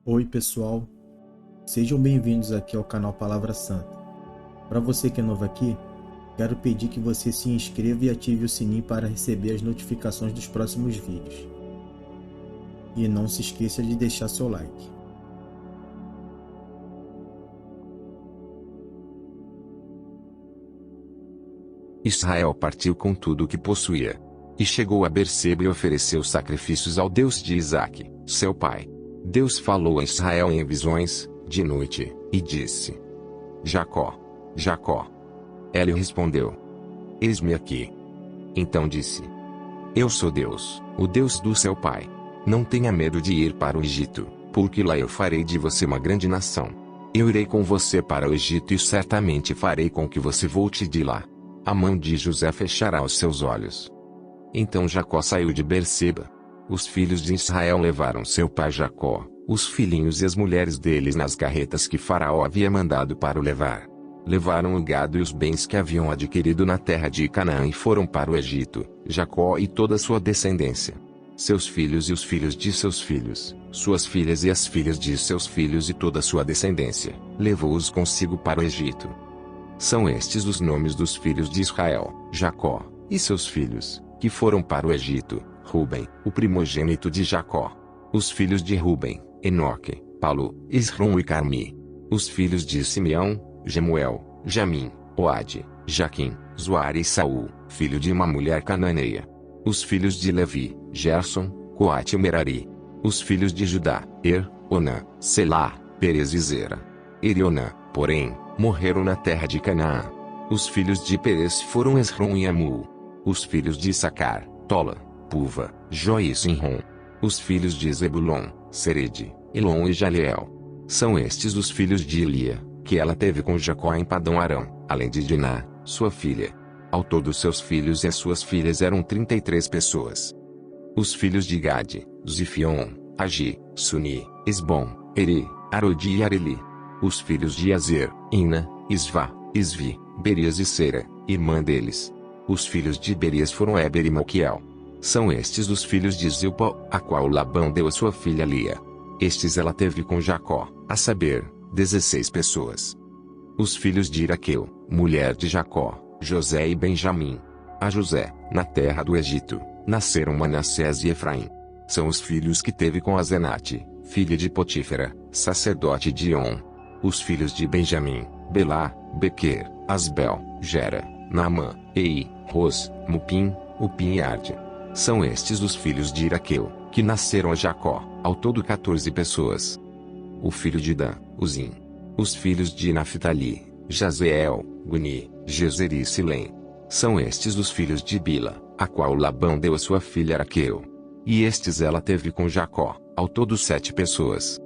Oi pessoal, sejam bem-vindos aqui ao canal Palavra Santa. Para você que é novo aqui, quero pedir que você se inscreva e ative o sininho para receber as notificações dos próximos vídeos. E não se esqueça de deixar seu like. Israel partiu com tudo o que possuía. E chegou a Berseba e ofereceu sacrifícios ao Deus de Isaque, seu pai. Deus falou a Israel em visões, de noite, e disse: Jacó, Jacó. Ele respondeu: Eis-me aqui. Então disse: Eu sou Deus, o Deus do seu pai. Não tenha medo de ir para o Egito, porque lá eu farei de você uma grande nação. Eu irei com você para o Egito e certamente farei com que você volte de lá. A mão de José fechará os seus olhos. Então Jacó saiu de Berseba. Os filhos de Israel levaram seu pai Jacó, os filhinhos e as mulheres deles nas carretas que Faraó havia mandado para o levar. Levaram o gado e os bens que haviam adquirido na terra de Canaã e foram para o Egito, Jacó e toda a sua descendência. Seus filhos e os filhos de seus filhos, suas filhas e as filhas de seus filhos e toda a sua descendência, levou-os consigo para o Egito. São estes os nomes dos filhos de Israel, Jacó, e seus filhos, que foram para o Egito: Ruben, o primogênito de Jacó. Os filhos de Ruben: Enoque, Palu, Esrom e Carmi. Os filhos de Simeão: Jemuel, Jamim, Oade, Jaquim, Zoar e Saul, filho de uma mulher cananeia. Os filhos de Levi: Gerson, Coate e Merari. Os filhos de Judá: Onã, Selá, Perez e Zera. E Onã, porém, morreram na terra de Canaã. Os filhos de Perez foram Esrom e Amul. Os filhos de Issacar: Tola, Puva, Jó e Sinrom. Os filhos de Zebulon: Serede, Elon e Jaleel. São estes os filhos de Elia, que ela teve com Jacó em Padão Arão, além de Diná, sua filha. Ao todo seus filhos e as suas filhas eram 33 pessoas. Os filhos de Gade: Zifion, Agi, Suni, Esbom, Eri, Arodi e Areli. Os filhos de Azer: Ina, Isvá, Isvi, Berias e Sera, irmã deles. Os filhos de Berias foram Eber e Malquiel. São estes os filhos de Zilpa, a qual Labão deu a sua filha Lia. Estes ela teve com Jacó, a saber, 16 pessoas. Os filhos de Iraqueu, mulher de Jacó, José e Benjamim. A José, na terra do Egito, nasceram Manassés e Efraim. São os filhos que teve com Azenate, filha de Potífera, sacerdote de On. Os filhos de Benjamim: Belá, Bequer, Asbel, Gera, Naamã, Ei, Ros, Mupim, Upim e Arde. São estes os filhos de Iraqueu, que nasceram a Jacó, ao todo 14 pessoas. O filho de Dan: Uzim. Os filhos de Naphtali: Jazeel, Guni, Jezer e Silém. São estes os filhos de Bila, a qual Labão deu a sua filha Araqueu. E estes ela teve com Jacó, ao todo 7 pessoas.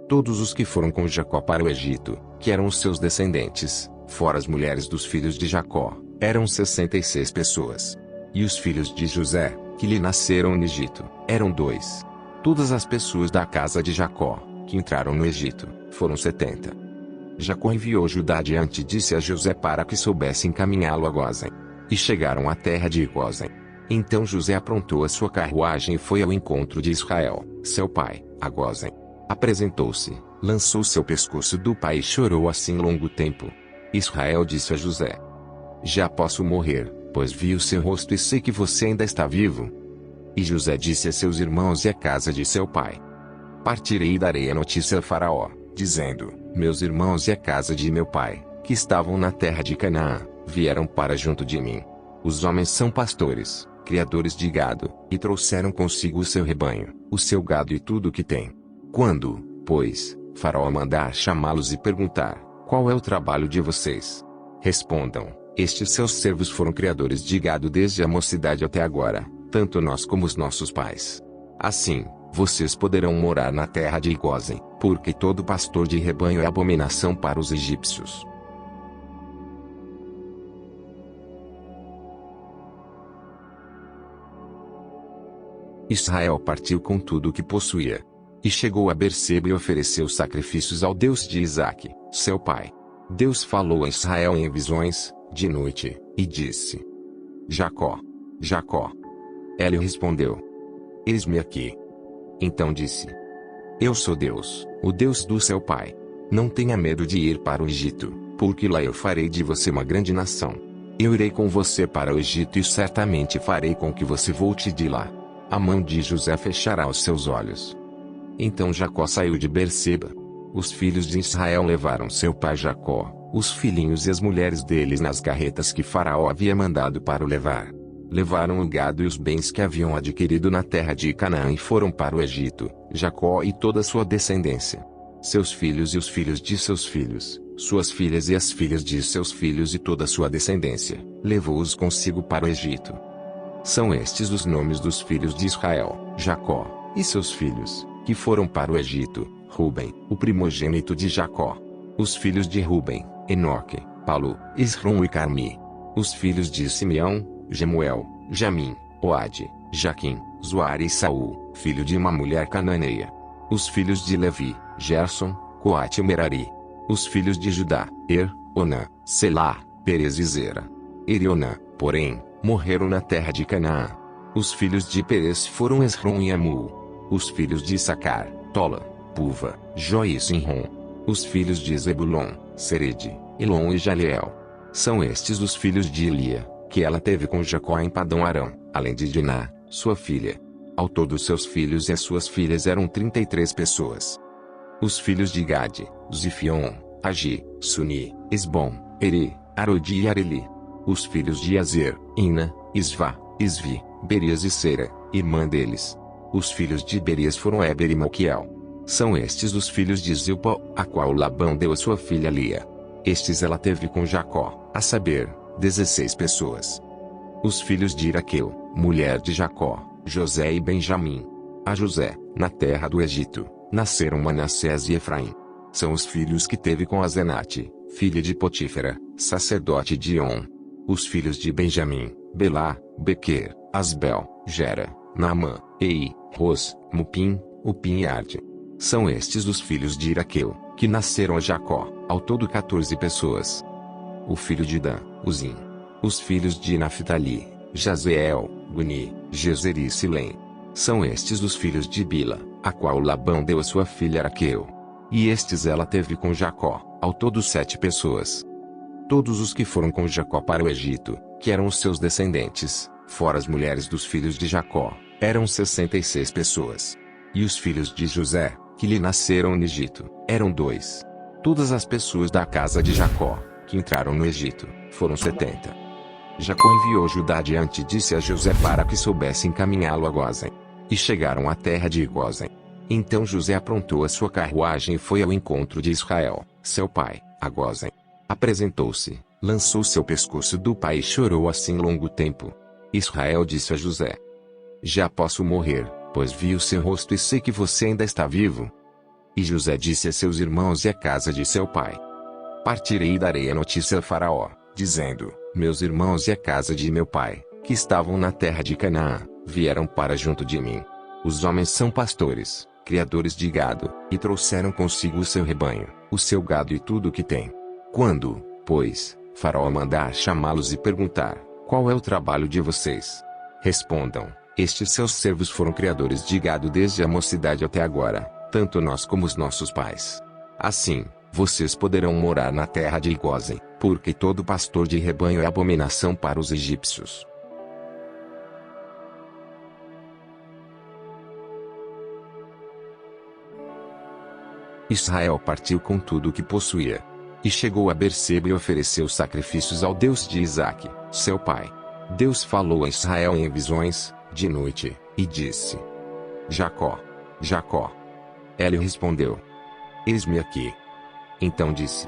Todos os que foram com Jacó para o Egito, que eram os seus descendentes, fora as mulheres dos filhos de Jacó, eram 66 pessoas. E os filhos de José, que lhe nasceram no Egito, eram 2. Todas as pessoas da casa de Jacó, que entraram no Egito, foram 70. Jacó enviou Judá adiante disse a José para que soubesse encaminhá-lo a Gósen. E chegaram à terra de Gósen. Então José aprontou a sua carruagem e foi ao encontro de Israel, seu pai, a Gósen. Apresentou-se, lançou seu pescoço do pai e chorou assim longo tempo. Israel disse a José: Já posso morrer, pois vi o seu rosto e sei que você ainda está vivo. E José disse a seus irmãos e à casa de seu pai: Partirei e darei a notícia a Faraó, dizendo: Meus irmãos e a casa de meu pai, que estavam na terra de Canaã, vieram para junto de mim. Os homens são pastores, criadores de gado, e trouxeram consigo o seu rebanho, o seu gado e tudo o que tem. Quando, pois, Faraó mandar chamá-los e perguntar: Qual é o trabalho de vocês? Respondam: Estes seus servos foram criadores de gado desde a mocidade até agora, tanto nós como os nossos pais. Assim, vocês poderão morar na terra de Gósen, porque todo pastor de rebanho é abominação para os egípcios. Israel partiu com tudo o que possuía. E chegou a Berseba e ofereceu sacrifícios ao Deus de Isaque, seu pai. Deus falou a Israel em visões, de noite, e disse: Jacó, Jacó. Ele respondeu: Eis-me aqui. Então disse: Eu sou Deus, o Deus do seu pai. Não tenha medo de ir para o Egito, porque lá eu farei de você uma grande nação. Eu irei com você para o Egito e certamente farei com que você volte de lá. A mão de José fechará os seus olhos. Então Jacó saiu de Berseba. Os filhos de Israel levaram seu pai Jacó, os filhinhos e as mulheres deles nas carretas que Faraó havia mandado para o levar. Levaram o gado e os bens que haviam adquirido na terra de Canaã e foram para o Egito, Jacó e toda sua descendência. Seus filhos e os filhos de seus filhos, suas filhas e as filhas de seus filhos e toda sua descendência, levou-os consigo para o Egito. São estes os nomes dos filhos de Israel, Jacó, e seus filhos, que foram para o Egito: Ruben, o primogênito de Jacó. Os filhos de Ruben: Enoque, Palu, Esrom e Carmi. Os filhos de Simeão: Gemuel, Jamim, Oade, Jaquim, Zoar e Saul, filho de uma mulher cananeia. Os filhos de Levi: Gerson, Coate e Merari. Os filhos de Judá: Onã, Selá, Perez e Zera. E Onã, porém, morreram na terra de Canaã. Os filhos de Perez foram Esrom e Amul. Os filhos de Issacar: Tola, Puva, Jó e Sinrom. Os filhos de Zebulon: Serede, Elon e Jaleel. São estes os filhos de Elia, que ela teve com Jacó em Padão Arão, além de Diná, sua filha. Ao todo seus filhos e as suas filhas eram 33 pessoas. Os filhos de Gade: Zifion, Agi, Suni, Esbom, Eri, Arodi e Areli. Os filhos de Azer: Ina, Isvá, Isvi, Berias e Sera, irmã deles. Os filhos de Berias foram Eber e Malquiel. São estes os filhos de Zilpa, a qual Labão deu a sua filha Lia. Estes ela teve com Jacó, a saber, 16 pessoas. Os filhos de Iraqueu, mulher de Jacó, José e Benjamim. A José, na terra do Egito, nasceram Manassés e Efraim. São os filhos que teve com Azenate, filha de Potífera, sacerdote de On. Os filhos de Benjamim: Belá, Bequer, Asbel, Gera, Naamã, Ei, Ros, Mupim, Upim e Arde. São estes os filhos de Iraqueu, que nasceram a Jacó, ao todo 14 pessoas. O filho de Dan: Uzim. Os filhos de Naphtali: Jazeel, Guni, Jezer e Silém. São estes os filhos de Bila, a qual Labão deu a sua filha Araqueu. E estes ela teve com Jacó, ao todo 7 pessoas. Todos os que foram com Jacó para o Egito, que eram os seus descendentes, fora as mulheres dos filhos de Jacó, eram 66 pessoas. E os filhos de José, que lhe nasceram no Egito, eram 2. Todas as pessoas da casa de Jacó, que entraram no Egito, foram 70. Jacó enviou Judá diante de José para que soubesse encaminhá-lo a Gósen. E chegaram à terra de Gósen. Então José aprontou a sua carruagem e foi ao encontro de Israel, seu pai, a Gósen. Apresentou-se, lançou seu pescoço do pai e chorou assim longo tempo. Israel disse a José: Já posso morrer, pois vi o seu rosto e sei que você ainda está vivo. E José disse a seus irmãos e à casa de seu pai: Partirei e darei a notícia a Faraó, dizendo: Meus irmãos e a casa de meu pai, que estavam na terra de Canaã, vieram para junto de mim. Os homens são pastores, criadores de gado, e trouxeram consigo o seu rebanho, o seu gado e tudo o que tem. Quando, pois, Faraó mandar chamá-los e perguntar: Qual é o trabalho de vocês? Respondam: Estes seus servos foram criadores de gado desde a mocidade até agora, tanto nós como os nossos pais. Assim, vocês poderão morar na terra de Gósen, porque todo pastor de rebanho é abominação para os egípcios. Israel partiu com tudo o que possuía. E chegou a Berseba e ofereceu sacrifícios ao Deus de Isaque, seu pai. Deus falou a Israel em visões, de noite, e disse: Jacó, Jacó. Ele respondeu: Eis-me aqui. Então disse: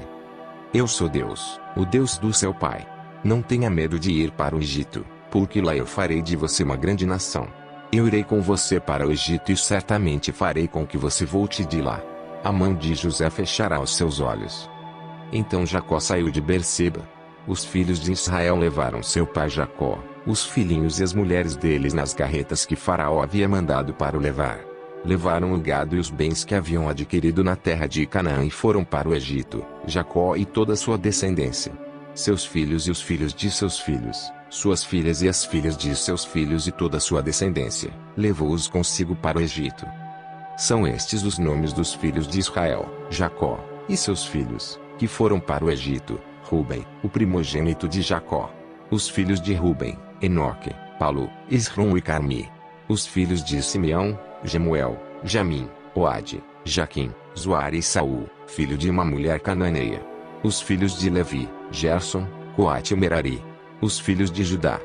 Eu sou Deus, o Deus do seu pai. Não tenha medo de ir para o Egito, porque lá eu farei de você uma grande nação. Eu irei com você para o Egito e certamente farei com que você volte de lá. A mão de José fechará os seus olhos. Então Jacó saiu de Berseba. Os filhos de Israel levaram seu pai Jacó, os filhinhos e as mulheres deles nas carretas que Faraó havia mandado para o levar. Levaram o gado e os bens que haviam adquirido na terra de Canaã e foram para o Egito, Jacó e toda a sua descendência. Seus filhos e os filhos de seus filhos, suas filhas e as filhas de seus filhos e toda a sua descendência, levou-os consigo para o Egito. São estes os nomes dos filhos de Israel: Jacó e seus filhos, que foram para o Egito: Ruben, o primogênito de Jacó. Os filhos de Ruben: Enoque, Palu, Esrom e Carmi. Os filhos de Simeão: Gemuel, Jamim, Oade, Jaquim, Zoar e Saul, filho de uma mulher cananeia. Os filhos de Levi: Gerson, Coate e Merari. Os filhos de Judá: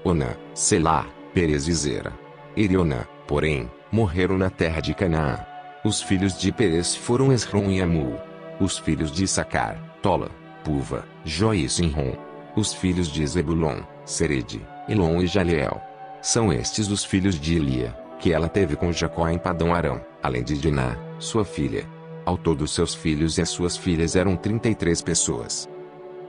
Onã, Selá, Perez e Zera. E Onã, porém, morreram na terra de Canaã. Os filhos de Perez foram Esrom e Amul. Os filhos de Issacar: Tola, Puva, Jó e Sinrom. Os filhos de Zebulon: Serede, Elon e Jaleel. São estes os filhos de Elia, que ela teve com Jacó em Padão Arão, além de Diná, sua filha. Ao todo seus filhos e as suas filhas eram 33 pessoas.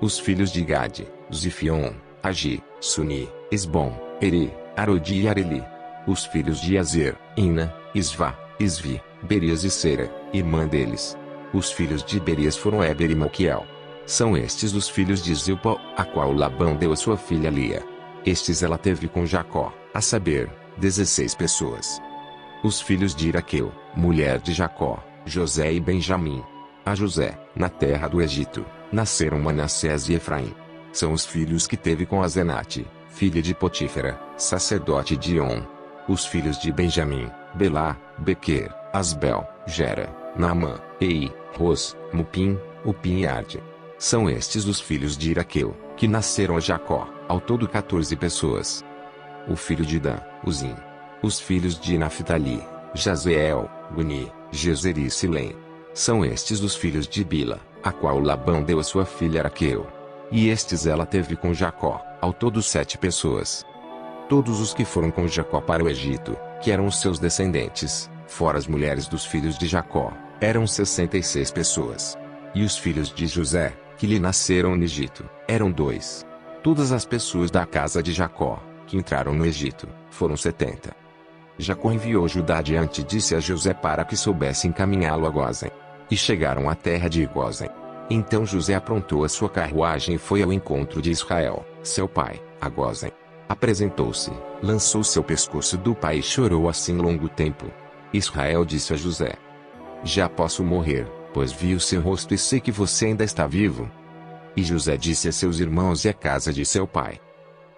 Os filhos de Gade: Zifion, Agi, Suni, Esbom, Eri, Arodi e Areli. Os filhos de Azer: Ina, Isvá, Isvi, Berias e Sera, irmã deles. Os filhos de Berias foram Eber e Malquiel. São estes os filhos de Zilpa, a qual Labão deu a sua filha Lia. Estes ela teve com Jacó, a saber, 16 pessoas. Os filhos de Iraqueu, mulher de Jacó: José e Benjamim. A José, na terra do Egito, nasceram Manassés e Efraim. São os filhos que teve com Azenate, filha de Potífera, sacerdote de On. Os filhos de Benjamim: Belá, Bequer, Asbel, Gera, Naamã, Ei, Ros, Mupim, Upim e Arde. São estes os filhos de Iraqueu, que nasceram a Jacó, ao todo 14 pessoas. O filho de Dan: Uzim. Os filhos de Naphtali: Jazeel, Guni, Jezer e Silém. São estes os filhos de Bila, a qual Labão deu a sua filha Raquel. E estes ela teve com Jacó, ao todo 7 pessoas. Todos os que foram com Jacó para o Egito, que eram os seus descendentes, fora as mulheres dos filhos de Jacó, eram 66 pessoas. E os filhos de José, que lhe nasceram no Egito, eram 2. Todas as pessoas da casa de Jacó, que entraram no Egito, foram 70. Jacó enviou Judá diante de a José para que soubesse encaminhá-lo a Gósen. E chegaram à terra de Gósen. Então José aprontou a sua carruagem e foi ao encontro de Israel, seu pai, a Gósen. Apresentou-se, lançou seu pescoço do pai e chorou assim longo tempo. Israel disse a José: Já posso morrer, pois vi o seu rosto e sei que você ainda está vivo. E José disse a seus irmãos e à casa de seu pai: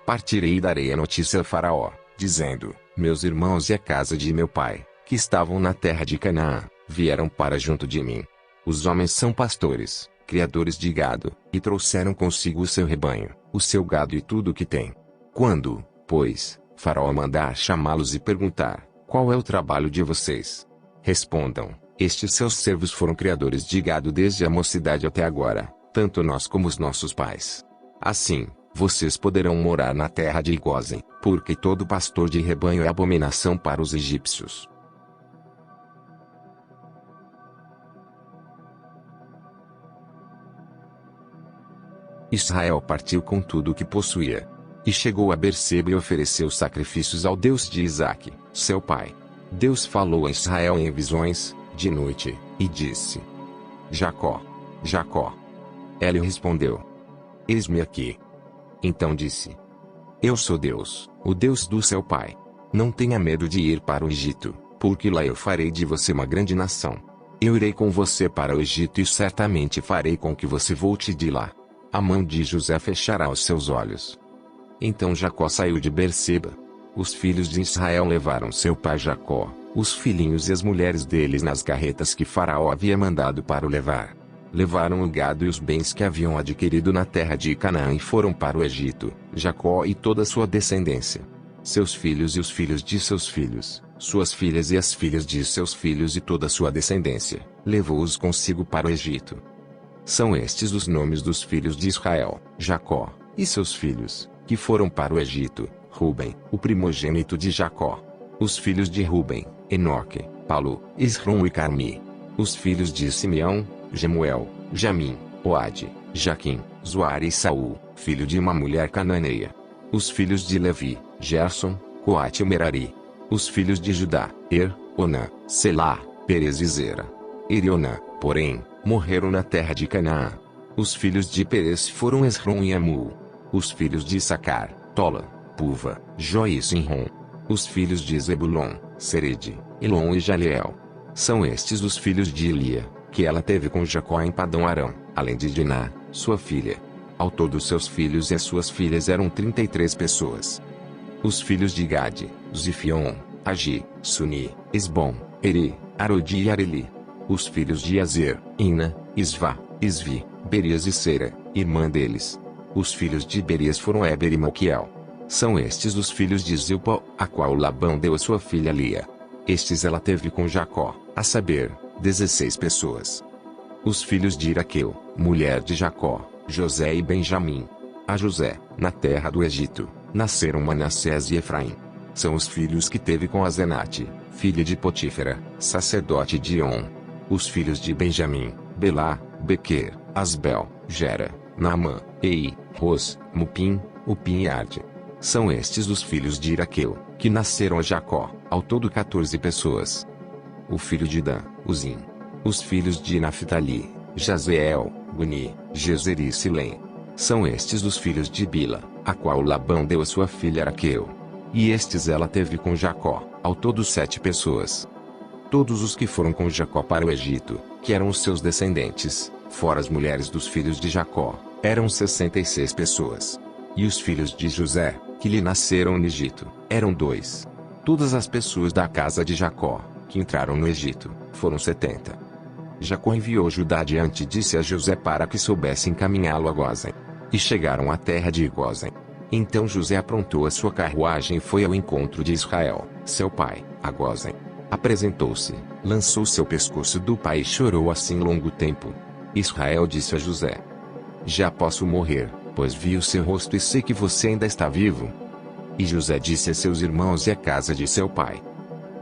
Partirei e darei a notícia a Faraó, dizendo: Meus irmãos e a casa de meu pai, que estavam na terra de Canaã, vieram para junto de mim. Os homens são pastores, criadores de gado, e trouxeram consigo o seu rebanho, o seu gado e tudo o que tem. Quando, pois, Faraó mandar chamá-los e perguntar: Qual é o trabalho de vocês? Respondam: Estes seus servos foram criadores de gado desde a mocidade até agora, tanto nós como os nossos pais. Assim, vocês poderão morar na terra de Gósen, porque todo pastor de rebanho é abominação para os egípcios. Israel partiu com tudo o que possuía. E chegou a Berseba e ofereceu sacrifícios ao Deus de Isaque, seu pai. Deus falou a Israel em visões, de noite, e disse: Jacó, Jacó. Ele respondeu: Eis-me aqui. Então disse: Eu sou Deus, o Deus do seu pai. Não tenha medo de ir para o Egito, porque lá eu farei de você uma grande nação. Eu irei com você para o Egito e certamente farei com que você volte de lá. A mão de José fechará os seus olhos. Então Jacó saiu de Berseba. Os filhos de Israel levaram seu pai Jacó, os filhinhos e as mulheres deles nas carretas que Faraó havia mandado para o levar. Levaram o gado e os bens que haviam adquirido na terra de Canaã e foram para o Egito, Jacó e toda a sua descendência. Seus filhos e os filhos de seus filhos, suas filhas e as filhas de seus filhos e toda a sua descendência, levou-os consigo para o Egito. São estes os nomes dos filhos de Israel: Jacó e seus filhos, que foram para o Egito: Ruben, o primogênito de Jacó. Os filhos de Ruben: Enoque, Palu, Esrom e Carmi. Os filhos de Simeão: Gemuel, Jamim, Oade, Jaquim, Zoar e Saul, filho de uma mulher cananeia. Os filhos de Levi: Gerson, Coate e Merari. Os filhos de Judá: Onã, Selá, Perez e Zera. E Onã, porém, morreram na terra de Canaã. Os filhos de Perez foram Esrom e Amul. Os filhos de Issacar: Tola, Puva, Jó e Sinrom. Os filhos de Zebulon: Serede, Elon e Jaleel. São estes os filhos de Lia, que ela teve com Jacó em Padão Arão, além de Diná, sua filha. Ao todo seus filhos e as suas filhas eram 33 pessoas. Os filhos de Gade, Zifion, Agi, Suni, Esbom, Eri, Arodi e Areli. Os filhos de Azer, Ina, Isvá, Isvi, Berias e Sera, irmã deles. Os filhos de Berias foram Eber e Malquiel. São estes os filhos de Zilpa, a qual Labão deu a sua filha Lia. Estes ela teve com Jacó, a saber, 16 pessoas. Os filhos de Iraqueu, mulher de Jacó, José e Benjamim. A José, na terra do Egito, nasceram Manassés e Efraim. São os filhos que teve com Azenate, filha de Potífera, sacerdote de On. Os filhos de Benjamim, Belá, Bequer, Asbel, Gera, Naamã, Ei, Ros, Mupim, Upim e Arde. São estes os filhos de Iraqueu, que nasceram a Jacó, ao todo 14 pessoas. O filho de Dan, Uzim. Os filhos de Naphtali, Jazeel, Guni, Jezer e Silém. São estes os filhos de Bila, a qual Labão deu a sua filha Araqueu. E estes ela teve com Jacó, ao todo 7 pessoas. Todos os que foram com Jacó para o Egito, que eram os seus descendentes, fora as mulheres dos filhos de Jacó, eram 66 pessoas. E os filhos de José, que lhe nasceram no Egito, eram 2. Todas as pessoas da casa de Jacó, que entraram no Egito, foram 70. Jacó enviou Judá diante de José para que soubesse encaminhá-lo a Gósen. E chegaram à terra de Gósen. Então José aprontou a sua carruagem e foi ao encontro de Israel, seu pai, a Gósen. Apresentou-se, lançou seu pescoço do pai e chorou assim longo tempo. Israel disse a José: já posso morrer, pois vi o seu rosto e sei que você ainda está vivo. E José disse a seus irmãos e à casa de seu pai: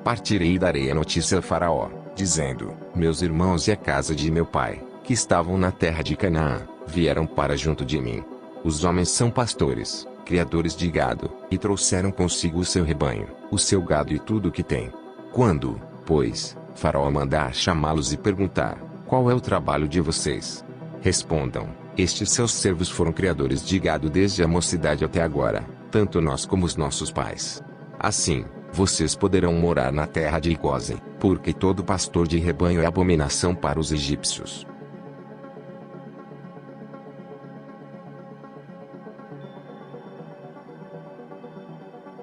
partirei e darei a notícia a Faraó, dizendo: meus irmãos e a casa de meu pai, que estavam na terra de Canaã, vieram para junto de mim. Os homens são pastores, criadores de gado, e trouxeram consigo o seu rebanho, o seu gado e tudo o que tem. Quando, pois, Faraó mandar chamá-los e perguntar: qual é o trabalho de vocês? Respondam: estes seus servos foram criadores de gado desde a mocidade até agora, tanto nós como os nossos pais. Assim, vocês poderão morar na terra de Gósen, porque todo pastor de rebanho é abominação para os egípcios.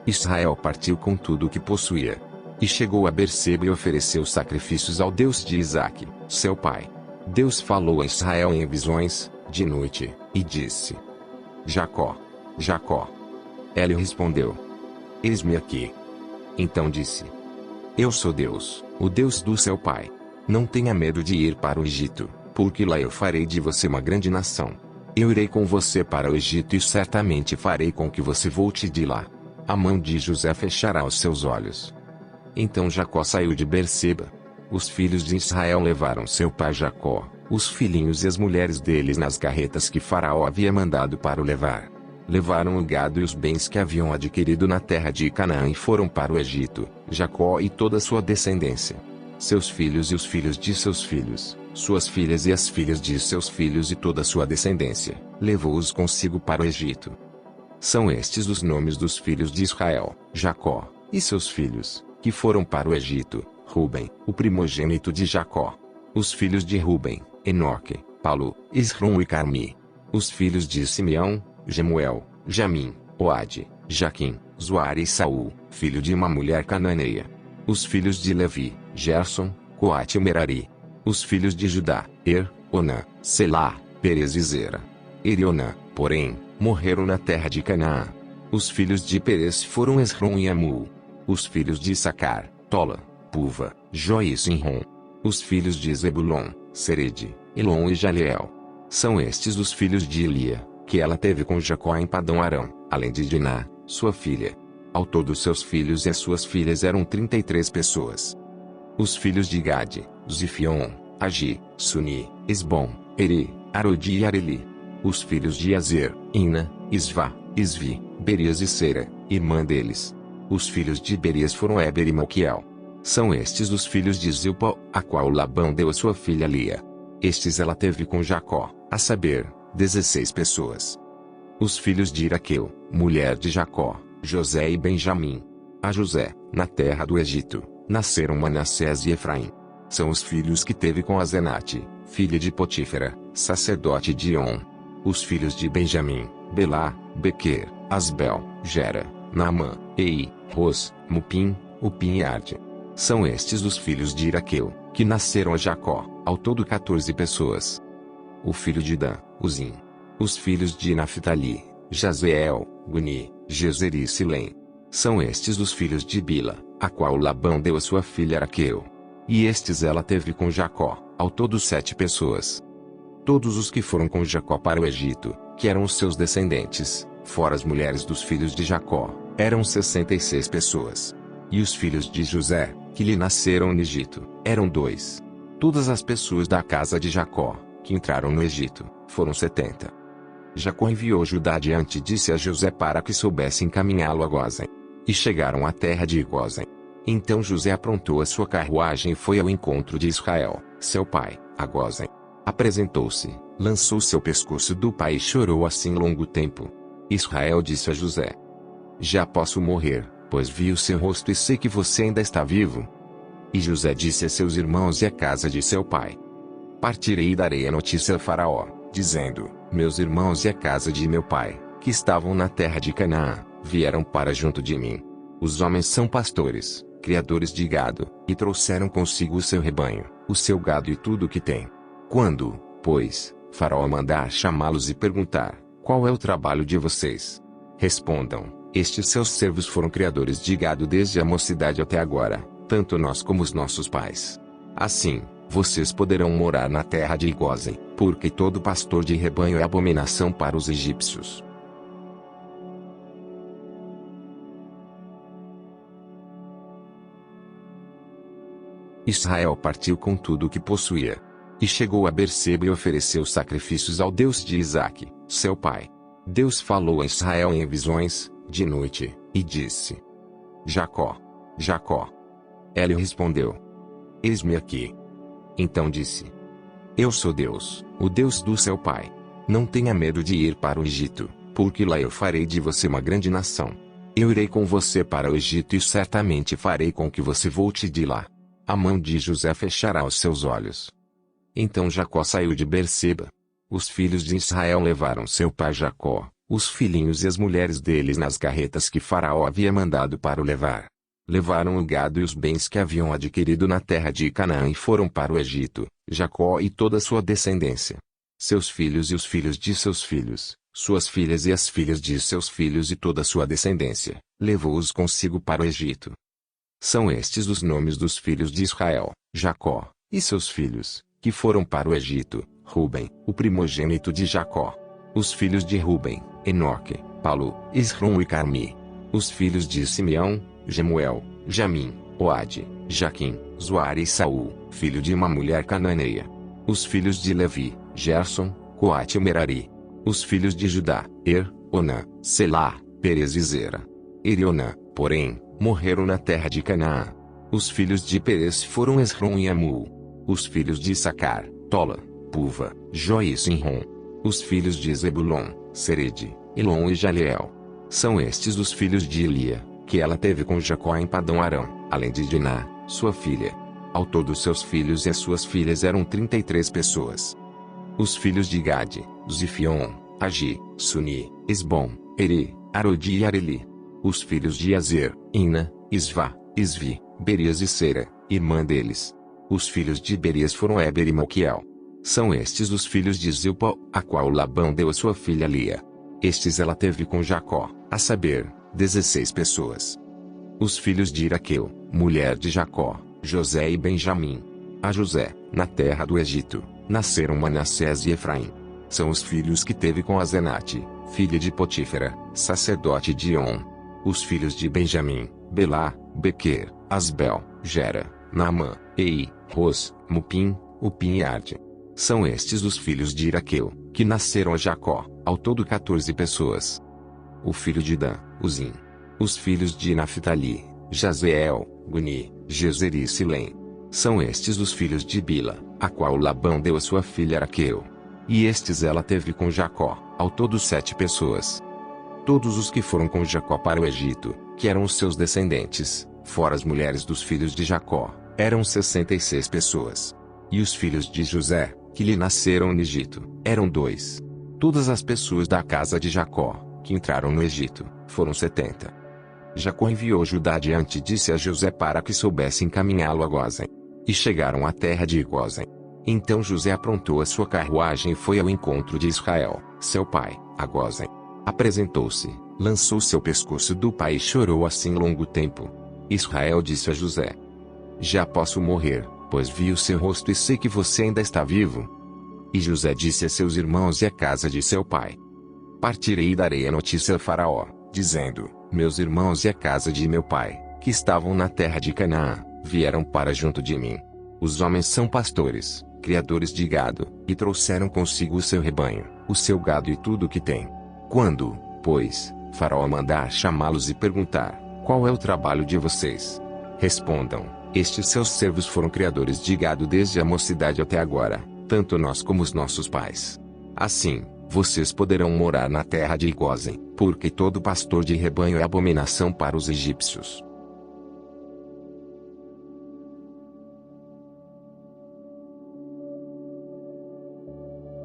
Israel partiu com tudo o que possuía. E chegou a Berseba e ofereceu sacrifícios ao Deus de Isaque, seu pai. Deus falou a Israel em visões, de noite, e disse: Jacó, Jacó. Ele respondeu: eis-me aqui. Então disse: eu sou Deus, o Deus do seu pai. Não tenha medo de ir para o Egito, porque lá eu farei de você uma grande nação. Eu irei com você para o Egito e certamente farei com que você volte de lá. A mão de José fechará os seus olhos. Então Jacó saiu de Berseba. Os filhos de Israel levaram seu pai Jacó, os filhinhos e as mulheres deles nas carretas que Faraó havia mandado para o levar. Levaram o gado e os bens que haviam adquirido na terra de Canaã e foram para o Egito, Jacó e toda a sua descendência. Seus filhos e os filhos de seus filhos, suas filhas e as filhas de seus filhos e toda a sua descendência, levou-os consigo para o Egito. São estes os nomes dos filhos de Israel, Jacó, e seus filhos, que foram para o Egito: Ruben, o primogênito de Jacó. Os filhos de Ruben, Enoque, Palu, Isrom e Carmi. Os filhos de Simeão, Gemuel, Jamim, Oade, Jaquim, Zoar e Saul, filho de uma mulher cananeia. Os filhos de Levi, Gerson, Coate e Merari. Os filhos de Judá, Onã, Selá, Perez e Zera. E Onã, porém, morreram na terra de Canaã. Os filhos de Perez foram Esrom e Amul. Os filhos de Issacar, Tola, Puva, Jó e Sinrom. Os filhos de Zebulon, Serede, Elon e Jaleel. São estes os filhos de Elia, que ela teve com Jacó em Padão Arão, além de Diná, sua filha. Ao todo seus filhos e as suas filhas eram 33 pessoas. Os filhos de Gade, Zifion, Agi, Suni, Esbom, Eri, Arodi e Areli. Os filhos de Azer, Ina, Isvá, Isvi, Berias e Sera, irmã deles. Os filhos de Berias foram Eber e Malquiel. São estes os filhos de Zilpa, a qual Labão deu a sua filha Lia. Estes ela teve com Jacó, a saber, 16 pessoas. Os filhos de Iraqueu, mulher de Jacó, José e Benjamim. A José, na terra do Egito, nasceram Manassés e Efraim. São os filhos que teve com Azenate, filha de Potífera, sacerdote de On. Os filhos de Benjamim, Belá, Bequer, Asbel, Gera, Naamã, Ei, Ros, Mupim, Upim e Arde. São estes os filhos de Iraqueu, que nasceram a Jacó, ao todo 14 pessoas. O filho de Dan, Uzim. Os filhos de Naphtali, Jazeel, Guni, Jezer e Silém. São estes os filhos de Bila, a qual Labão deu a sua filha Araqueu. E estes ela teve com Jacó, ao todo 7 pessoas. Todos os que foram com Jacó para o Egito, que eram os seus descendentes, fora as mulheres dos filhos de Jacó, eram 66 pessoas. E os filhos de José, que lhe nasceram no Egito, eram 2. Todas as pessoas da casa de Jacó, que entraram no Egito, foram 70. Jacó enviou Judá adiante disse a José para que soubesse encaminhá-lo a Gósen. E chegaram à terra de Gósen. Então José aprontou a sua carruagem e foi ao encontro de Israel, seu pai, a Gósen. Apresentou-se, lançou seu pescoço do pai e chorou assim longo tempo. Israel disse a José: Já posso morrer, pois vi o seu rosto e sei que você ainda está vivo. E José disse a seus irmãos e à casa de seu pai: Partirei e darei a notícia a Faraó, dizendo: Meus irmãos e a casa de meu pai, que estavam na terra de Canaã, vieram para junto de mim. Os homens são pastores, criadores de gado, e trouxeram consigo o seu rebanho, o seu gado e tudo o que tem. Quando, pois, Faraó mandar chamá-los e perguntar: Qual é o trabalho de vocês? Respondam: Estes seus servos foram criadores de gado desde a mocidade até agora, tanto nós como os nossos pais. Assim, vocês poderão morar na terra de Gósen, porque todo pastor de rebanho é abominação para os egípcios. Israel partiu com tudo o que possuía. E chegou a Berseba e ofereceu sacrifícios ao Deus de Isaque, seu pai. Deus falou a Israel em visões, de noite, e disse: Jacó, Jacó. Ele respondeu: Eis-me aqui. Então disse: Eu sou Deus, o Deus do seu pai. Não tenha medo de ir para o Egito, porque lá eu farei de você uma grande nação. Eu irei com você para o Egito e certamente farei com que você volte de lá. A mão de José fechará os seus olhos. Então Jacó saiu de Berseba. Os filhos de Israel levaram seu pai Jacó, os filhinhos e as mulheres deles nas carretas que Faraó havia mandado para o levar. Levaram o gado e os bens que haviam adquirido na terra de Canaã e foram para o Egito, Jacó e toda a sua descendência. Seus filhos e os filhos de seus filhos, suas filhas e as filhas de seus filhos e toda a sua descendência, levou-os consigo para o Egito. São estes os nomes dos filhos de Israel, Jacó, e seus filhos, que foram para o Egito: Ruben, o primogênito de Jacó. Os filhos de Ruben, Enoque, Palu, Esrom e Carmi. Os filhos de Simeão, Gemuel, Jamim, Oade, Jaquim, Zoar e Saul, filho de uma mulher cananeia. Os filhos de Levi, Gerson, Coate e Merari. Os filhos de Judá, Onã, Selá, Perez e Zera. E Onã, porém, morreram na terra de Canaã. Os filhos de Perez foram Esrom e Amul. Os filhos de Issacar, Tola, Puva, Jó e Sinrom. Os filhos de Zebulon, Serede, Elon e Jaleel. São estes os filhos de Elia, que ela teve com Jacó em Padão Arão, além de Diná, sua filha. Ao todo seus filhos e as suas filhas eram 33 pessoas. Os filhos de Gade, Zifion, Agi, Suni, Esbom, Eri, Arodi e Areli. Os filhos de Azer, Ina, Isvá, Isvi, Berias e Sera, irmã deles. Os filhos de Berias foram Eber e Malquiel. São estes os filhos de Zilpa, a qual Labão deu a sua filha Lia. Estes ela teve com Jacó, a saber, 16 pessoas. Os filhos de Iraqueu, mulher de Jacó, José e Benjamim. A José, na terra do Egito, nasceram Manassés e Efraim. São os filhos que teve com Azenate, filha de Potífera, sacerdote de On. Os filhos de Benjamim, Belá, Bequer, Asbel, Gera, Naamã, Ei, Ros, Mupim, Upim e Arde. São estes os filhos de Iraqueu, que nasceram a Jacó, ao todo 14 pessoas. O filho de Dan, Uzim. Os filhos de Naphtali, Jazeel, Guni, Jezer e Silém. São estes os filhos de Bila, a qual Labão deu a sua filha Araqueu. E estes ela teve com Jacó, ao todo 7 pessoas. Todos os que foram com Jacó para o Egito, que eram os seus descendentes, fora as mulheres dos filhos de Jacó, eram 66 pessoas. E os filhos de José, que lhe nasceram no Egito, eram 2. Todas as pessoas da casa de Jacó, que entraram no Egito, foram 70. Jacó enviou Judá adiante e disse a José para que soubesse encaminhá-lo a Gósen. E chegaram à terra de Gósen. Então José aprontou a sua carruagem e foi ao encontro de Israel, seu pai, a Gósen. Apresentou-se, lançou seu pescoço do pai e chorou assim longo tempo. Israel disse a José: já posso morrer, pois vi o seu rosto e sei que você ainda está vivo. E José disse a seus irmãos e à casa de seu pai: partirei e darei a notícia a Faraó, dizendo: meus irmãos e a casa de meu pai, que estavam na terra de Canaã, vieram para junto de mim. Os homens são pastores, criadores de gado, e trouxeram consigo o seu rebanho, o seu gado e tudo o que tem. Quando, pois, Faraó mandar chamá-los e perguntar: qual é o trabalho de vocês? Respondam: estes seus servos foram criadores de gado desde a mocidade até agora, tanto nós como os nossos pais. Assim, vocês poderão morar na terra de Gósen, porque todo pastor de rebanho é abominação para os egípcios.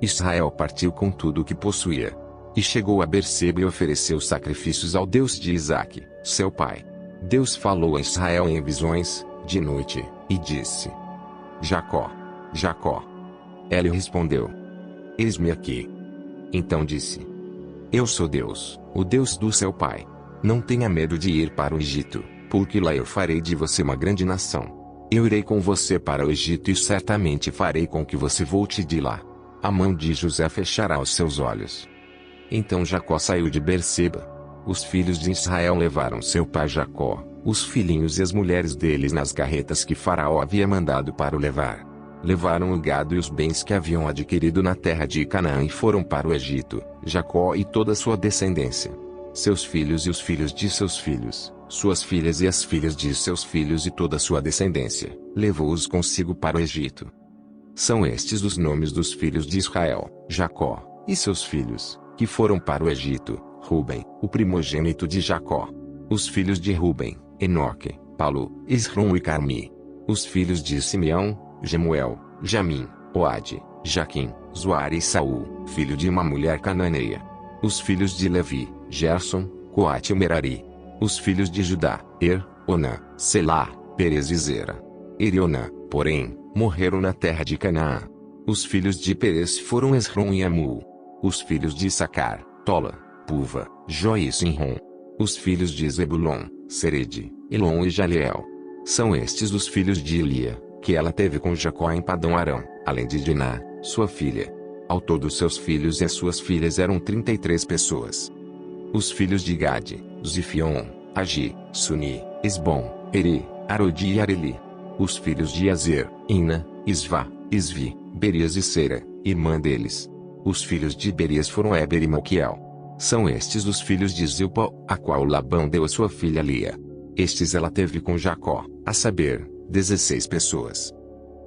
Israel partiu com tudo o que possuía. E chegou a Berseba e ofereceu sacrifícios ao Deus de Isaque, seu pai. Deus falou a Israel em visões, de noite, e disse: Jacó, Jacó. Ele respondeu: eis-me aqui. Então disse: eu sou Deus, o Deus do seu pai. Não tenha medo de ir para o Egito, porque lá eu farei de você uma grande nação. Eu irei com você para o Egito e certamente farei com que você volte de lá. A mão de José fechará os seus olhos. Então Jacó saiu de Berseba. Os filhos de Israel levaram seu pai Jacó, os filhinhos e as mulheres deles nas carretas que Faraó havia mandado para o levar. Levaram o gado e os bens que haviam adquirido na terra de Canaã e foram para o Egito, Jacó e toda a sua descendência. Seus filhos e os filhos de seus filhos, suas filhas e as filhas de seus filhos e toda a sua descendência, levou-os consigo para o Egito. São estes os nomes dos filhos de Israel, Jacó, e seus filhos, que foram para o Egito: Ruben, o primogênito de Jacó. Os filhos de Ruben: Enoque, Palu, Esrom e Carmi. Os filhos de Simeão: Gemuel, Jamim, Oade, Jaquim, Zoar e Saul, filho de uma mulher cananeia. Os filhos de Levi: Gerson, Coate e Merari. Os filhos de Judá: Onã, Selá, Perez e Zera. e Onã, porém, morreram na terra de Canaã. Os filhos de Perez foram Esrom e Amul. Os filhos de Issacar: Tola, Puva, Jó e Sinrom. Os filhos de Zebulon: Serede, Elon e Jaleel. São estes os filhos de Elia, que ela teve com Jacó em Padão Arão, além de Diná, sua filha. Ao todo seus filhos e as suas filhas eram 33 pessoas. Os filhos de Gade: Zifion, Agi, Suni, Esbom, Eri, Arodi e Areli. Os filhos de Azer: Ina, Isvá, Isvi, Berias e Sera, irmã deles. Os filhos de Berias foram Eber e Malquiel. São estes os filhos de Zilpa, a qual Labão deu a sua filha Lia. Estes ela teve com Jacó, a saber, 16 pessoas.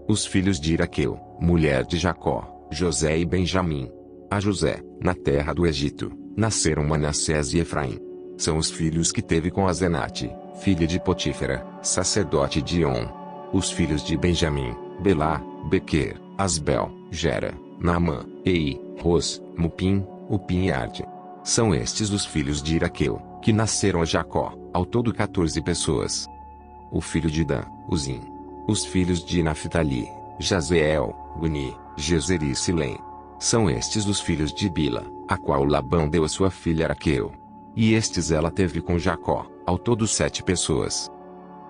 Os filhos de Iraqueu, mulher de Jacó, José e Benjamim. A José, na terra do Egito, nasceram Manassés e Efraim. São os filhos que teve com Azenate, filha de Potífera, sacerdote de On. Os filhos de Benjamim: Belá, Bequer, Asbel, Gera, Naamã, Ei, Ros, Mupim, Upim e Arde. São estes os filhos de Iraqueu, que nasceram a Jacó, ao todo 14 pessoas. O filho de Dan: Uzim. Os filhos de Naphtali: Jazeel, Guni, Jezer e Silém. São estes os filhos de Bila, a qual Labão deu a sua filha Araqueu. E estes ela teve com Jacó, ao todo 7 pessoas.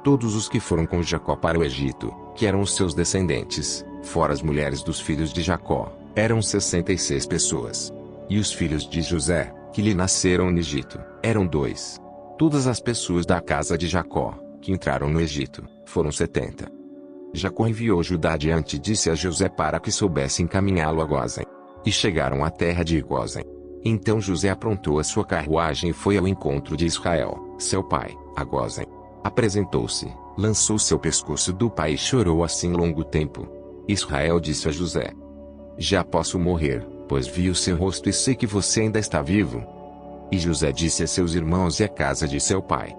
Todos os que foram com Jacó para o Egito, que eram os seus descendentes, fora as mulheres dos filhos de Jacó, eram 66 pessoas. E os filhos de José, que lhe nasceram no Egito, eram 2. Todas as pessoas da casa de Jacó, que entraram no Egito, foram 70. Jacó enviou Judá adiante e disse a José para que soubesse encaminhá-lo a Gósen. E chegaram à terra de Gósen. Então José aprontou a sua carruagem e foi ao encontro de Israel, seu pai, a Gósen. Apresentou-se, lançou seu pescoço do pai e chorou assim longo tempo. Israel disse a José: já posso morrer, pois vi o seu rosto e sei que você ainda está vivo. E José disse a seus irmãos e à casa de seu pai: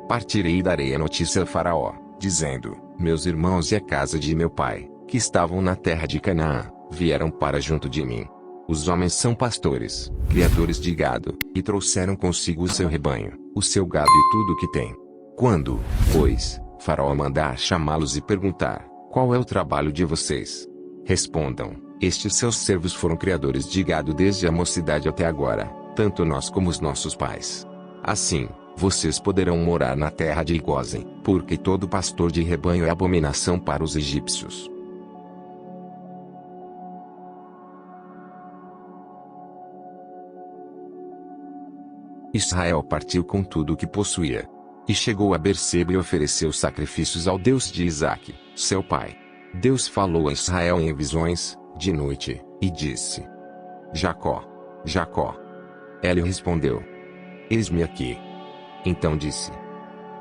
partirei e darei a notícia a Faraó, dizendo: Meus irmãos e a casa de meu pai, que estavam na terra de Canaã, vieram para junto de mim. Os homens são pastores, criadores de gado, e trouxeram consigo o seu rebanho, o seu gado e tudo o que tem. Quando, pois, Faraó mandar chamá-los e perguntar: Qual é o trabalho de vocês? Respondam: Estes seus servos foram criadores de gado desde a mocidade até agora, tanto nós como os nossos pais. Assim, vocês poderão morar na terra de Gósen, porque todo pastor de rebanho é abominação para os egípcios. Israel partiu com tudo o que possuía. E chegou a Berseba e ofereceu sacrifícios ao Deus de Isaque, seu pai. Deus falou a Israel em visões, de noite, e disse: Jacó, Jacó. Ele respondeu: Eis-me aqui. Então disse: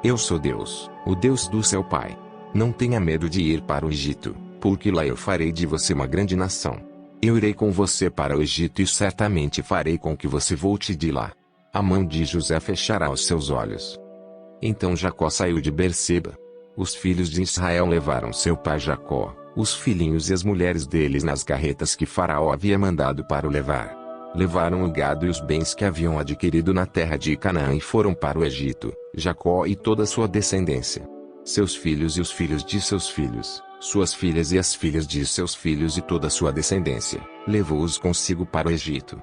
Eu sou Deus, o Deus do seu pai. Não tenha medo de ir para o Egito, porque lá eu farei de você uma grande nação. Eu irei com você para o Egito e certamente farei com que você volte de lá. A mão de José fechará os seus olhos. Então Jacó saiu de Berseba. Os filhos de Israel levaram seu pai Jacó, os filhinhos e as mulheres deles nas carretas que Faraó havia mandado para o levar. Levaram o gado e os bens que haviam adquirido na terra de Canaã e foram para o Egito, Jacó e toda a sua descendência. Seus filhos e os filhos de seus filhos, suas filhas e as filhas de seus filhos e toda a sua descendência, levou-os consigo para o Egito.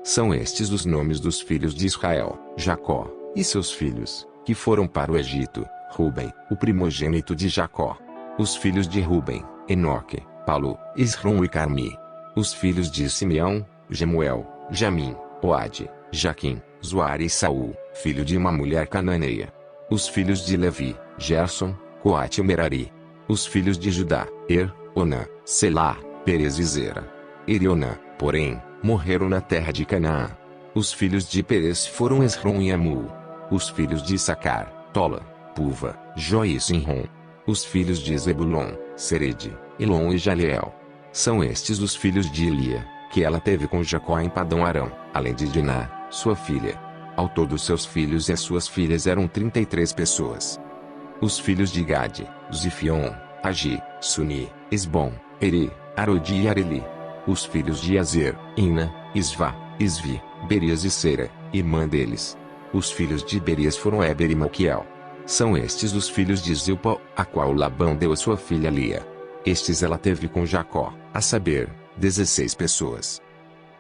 São estes os nomes dos filhos de Israel, Jacó, e seus filhos, que foram para o Egito: Ruben, o primogênito de Jacó. Os filhos de Ruben: Enoque, Palu, Esrom e Carmi. Os filhos de Simeão: Gemuel, Jamim, Oade, Jaquim, Zoar e Saul, filho de uma mulher cananeia. Os filhos de Levi: Gerson, Coate e Merari. Os filhos de Judá: Onã, Selá, Perez e Zera. e Onã, porém, morreram na terra de Canaã. Os filhos de Perez foram Esrom e Amul. Os filhos de Issacar: Tola, Puva, Jó e Sinrom. Os filhos de Zebulon: Serede, Elon e Jaleel. São estes os filhos de Elia, que ela teve com Jacó em Padão Arão, além de Diná, sua filha. Ao todo seus filhos e as suas filhas eram 33 pessoas. Os filhos de Gade: Zifion, Agi, Suni, Esbom, Eri, Arodi e Areli. Os filhos de Azer: Ina, Isvá, Isvi, Berias e Sera, irmã deles. Os filhos de Berias foram Eber e Malquiel. São estes os filhos de Zilpa, a qual Labão deu a sua filha Lia. Estes ela teve com Jacó, a saber, 16 pessoas.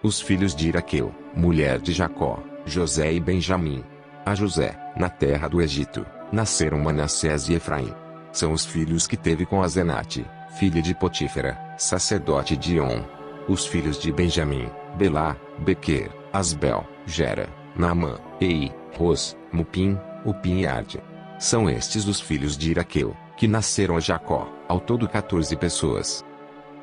Os filhos de Iraqueu, mulher de Jacó: José e Benjamim. A José, na terra do Egito, nasceram Manassés e Efraim. São os filhos que teve com Azenate, filha de Potífera, sacerdote de On. Os filhos de Benjamim: Belá, Bequer, Asbel, Gera, Naamã, Ei, Ros, Mupim, Upim e Arde. São estes os filhos de Iraqueu, que nasceram a Jacó, ao todo 14 pessoas.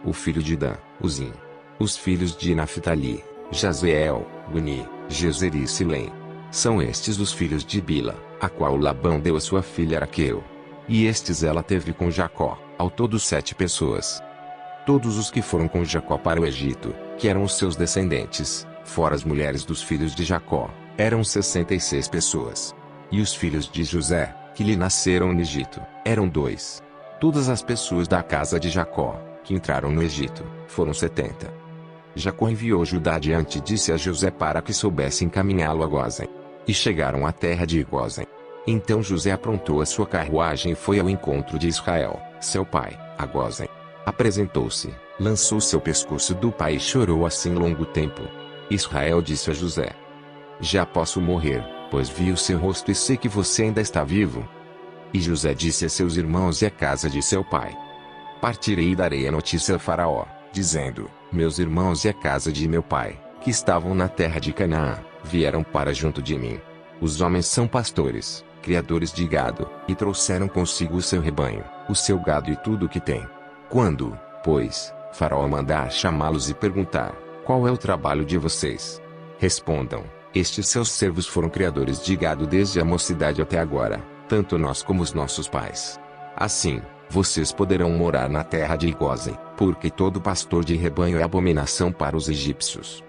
O filho de Dan: Uzim. Os filhos de Naphtali: Jazeel, Guni, Jezer e Silém. São estes os filhos de Bila, a qual Labão deu a sua filha Raquel. E estes ela teve com Jacó, ao todo 7 pessoas. Todos os que foram com Jacó para o Egito, que eram os seus descendentes, fora as mulheres dos filhos de Jacó, eram 66 pessoas. E os filhos de José, que lhe nasceram no Egito, eram 2. Todas as pessoas da casa de Jacó, que entraram no Egito, foram 70. Jacó enviou Judá adiante de si a José para que soubesse encaminhá-lo a Gósen. E chegaram à terra de Gósen. Então José aprontou a sua carruagem e foi ao encontro de Israel, seu pai, a Gósen. Apresentou-se, lançou seu pescoço do pai e chorou assim longo tempo. Israel disse a José: Já posso morrer, pois vi o seu rosto e sei que você ainda está vivo. E José disse a seus irmãos e à casa de seu pai: Partirei e darei a notícia a Faraó, dizendo: Meus irmãos e a casa de meu pai, que estavam na terra de Canaã, vieram para junto de mim. Os homens são pastores, criadores de gado, e trouxeram consigo o seu rebanho, o seu gado e tudo o que tem. Quando, pois, Faraó mandar chamá-los e perguntar: Qual é o trabalho de vocês? Respondam: Estes seus servos foram criadores de gado desde a mocidade até agora, tanto nós como os nossos pais. Assim, vocês poderão morar na terra de Gósen, porque todo pastor de rebanho é abominação para os egípcios.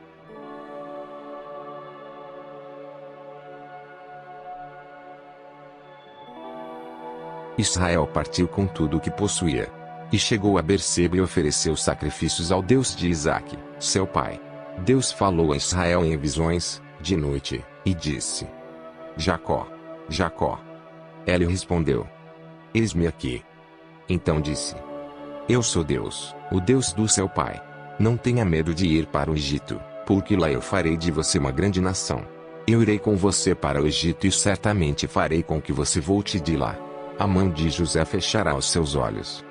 Israel partiu com tudo o que possuía. E chegou a Berseba e ofereceu sacrifícios ao Deus de Isaque, seu pai. Deus falou a Israel em visões, de noite, e disse: Jacó, Jacó. Ele respondeu: Eis-me aqui. Então disse: Eu sou Deus, o Deus do seu pai. Não tenha medo de ir para o Egito, porque lá eu farei de você uma grande nação. Eu irei com você para o Egito e certamente farei com que você volte de lá. A mão de José fechará os seus olhos.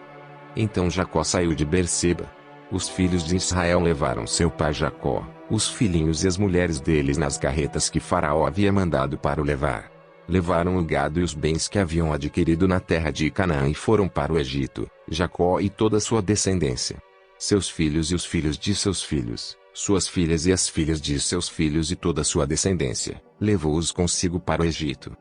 Então Jacó saiu de Berseba. Os filhos de Israel levaram seu pai Jacó, os filhinhos e as mulheres deles nas carretas que Faraó havia mandado para o levar. Levaram o gado e os bens que haviam adquirido na terra de Canaã e foram para o Egito, Jacó e toda a sua descendência. Seus filhos e os filhos de seus filhos, suas filhas e as filhas de seus filhos e toda a sua descendência, levou-os consigo para o Egito.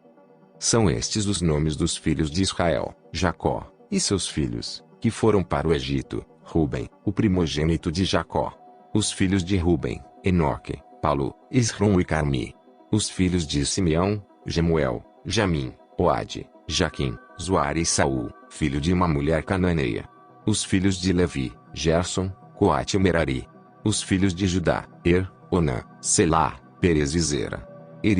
São estes os nomes dos filhos de Israel, Jacó, e seus filhos, que foram para o Egito: Ruben, o primogênito de Jacó. Os filhos de Ruben: Enoque, Palu, Esrom e Carmi. Os filhos de Simeão: Gemuel, Jamim, Oade, Jaquim, Zoar e Saul, filho de uma mulher cananeia. Os filhos de Levi: Gerson, Coate e Merari. Os filhos de Judá: Onã, Selá, Perez e Zera.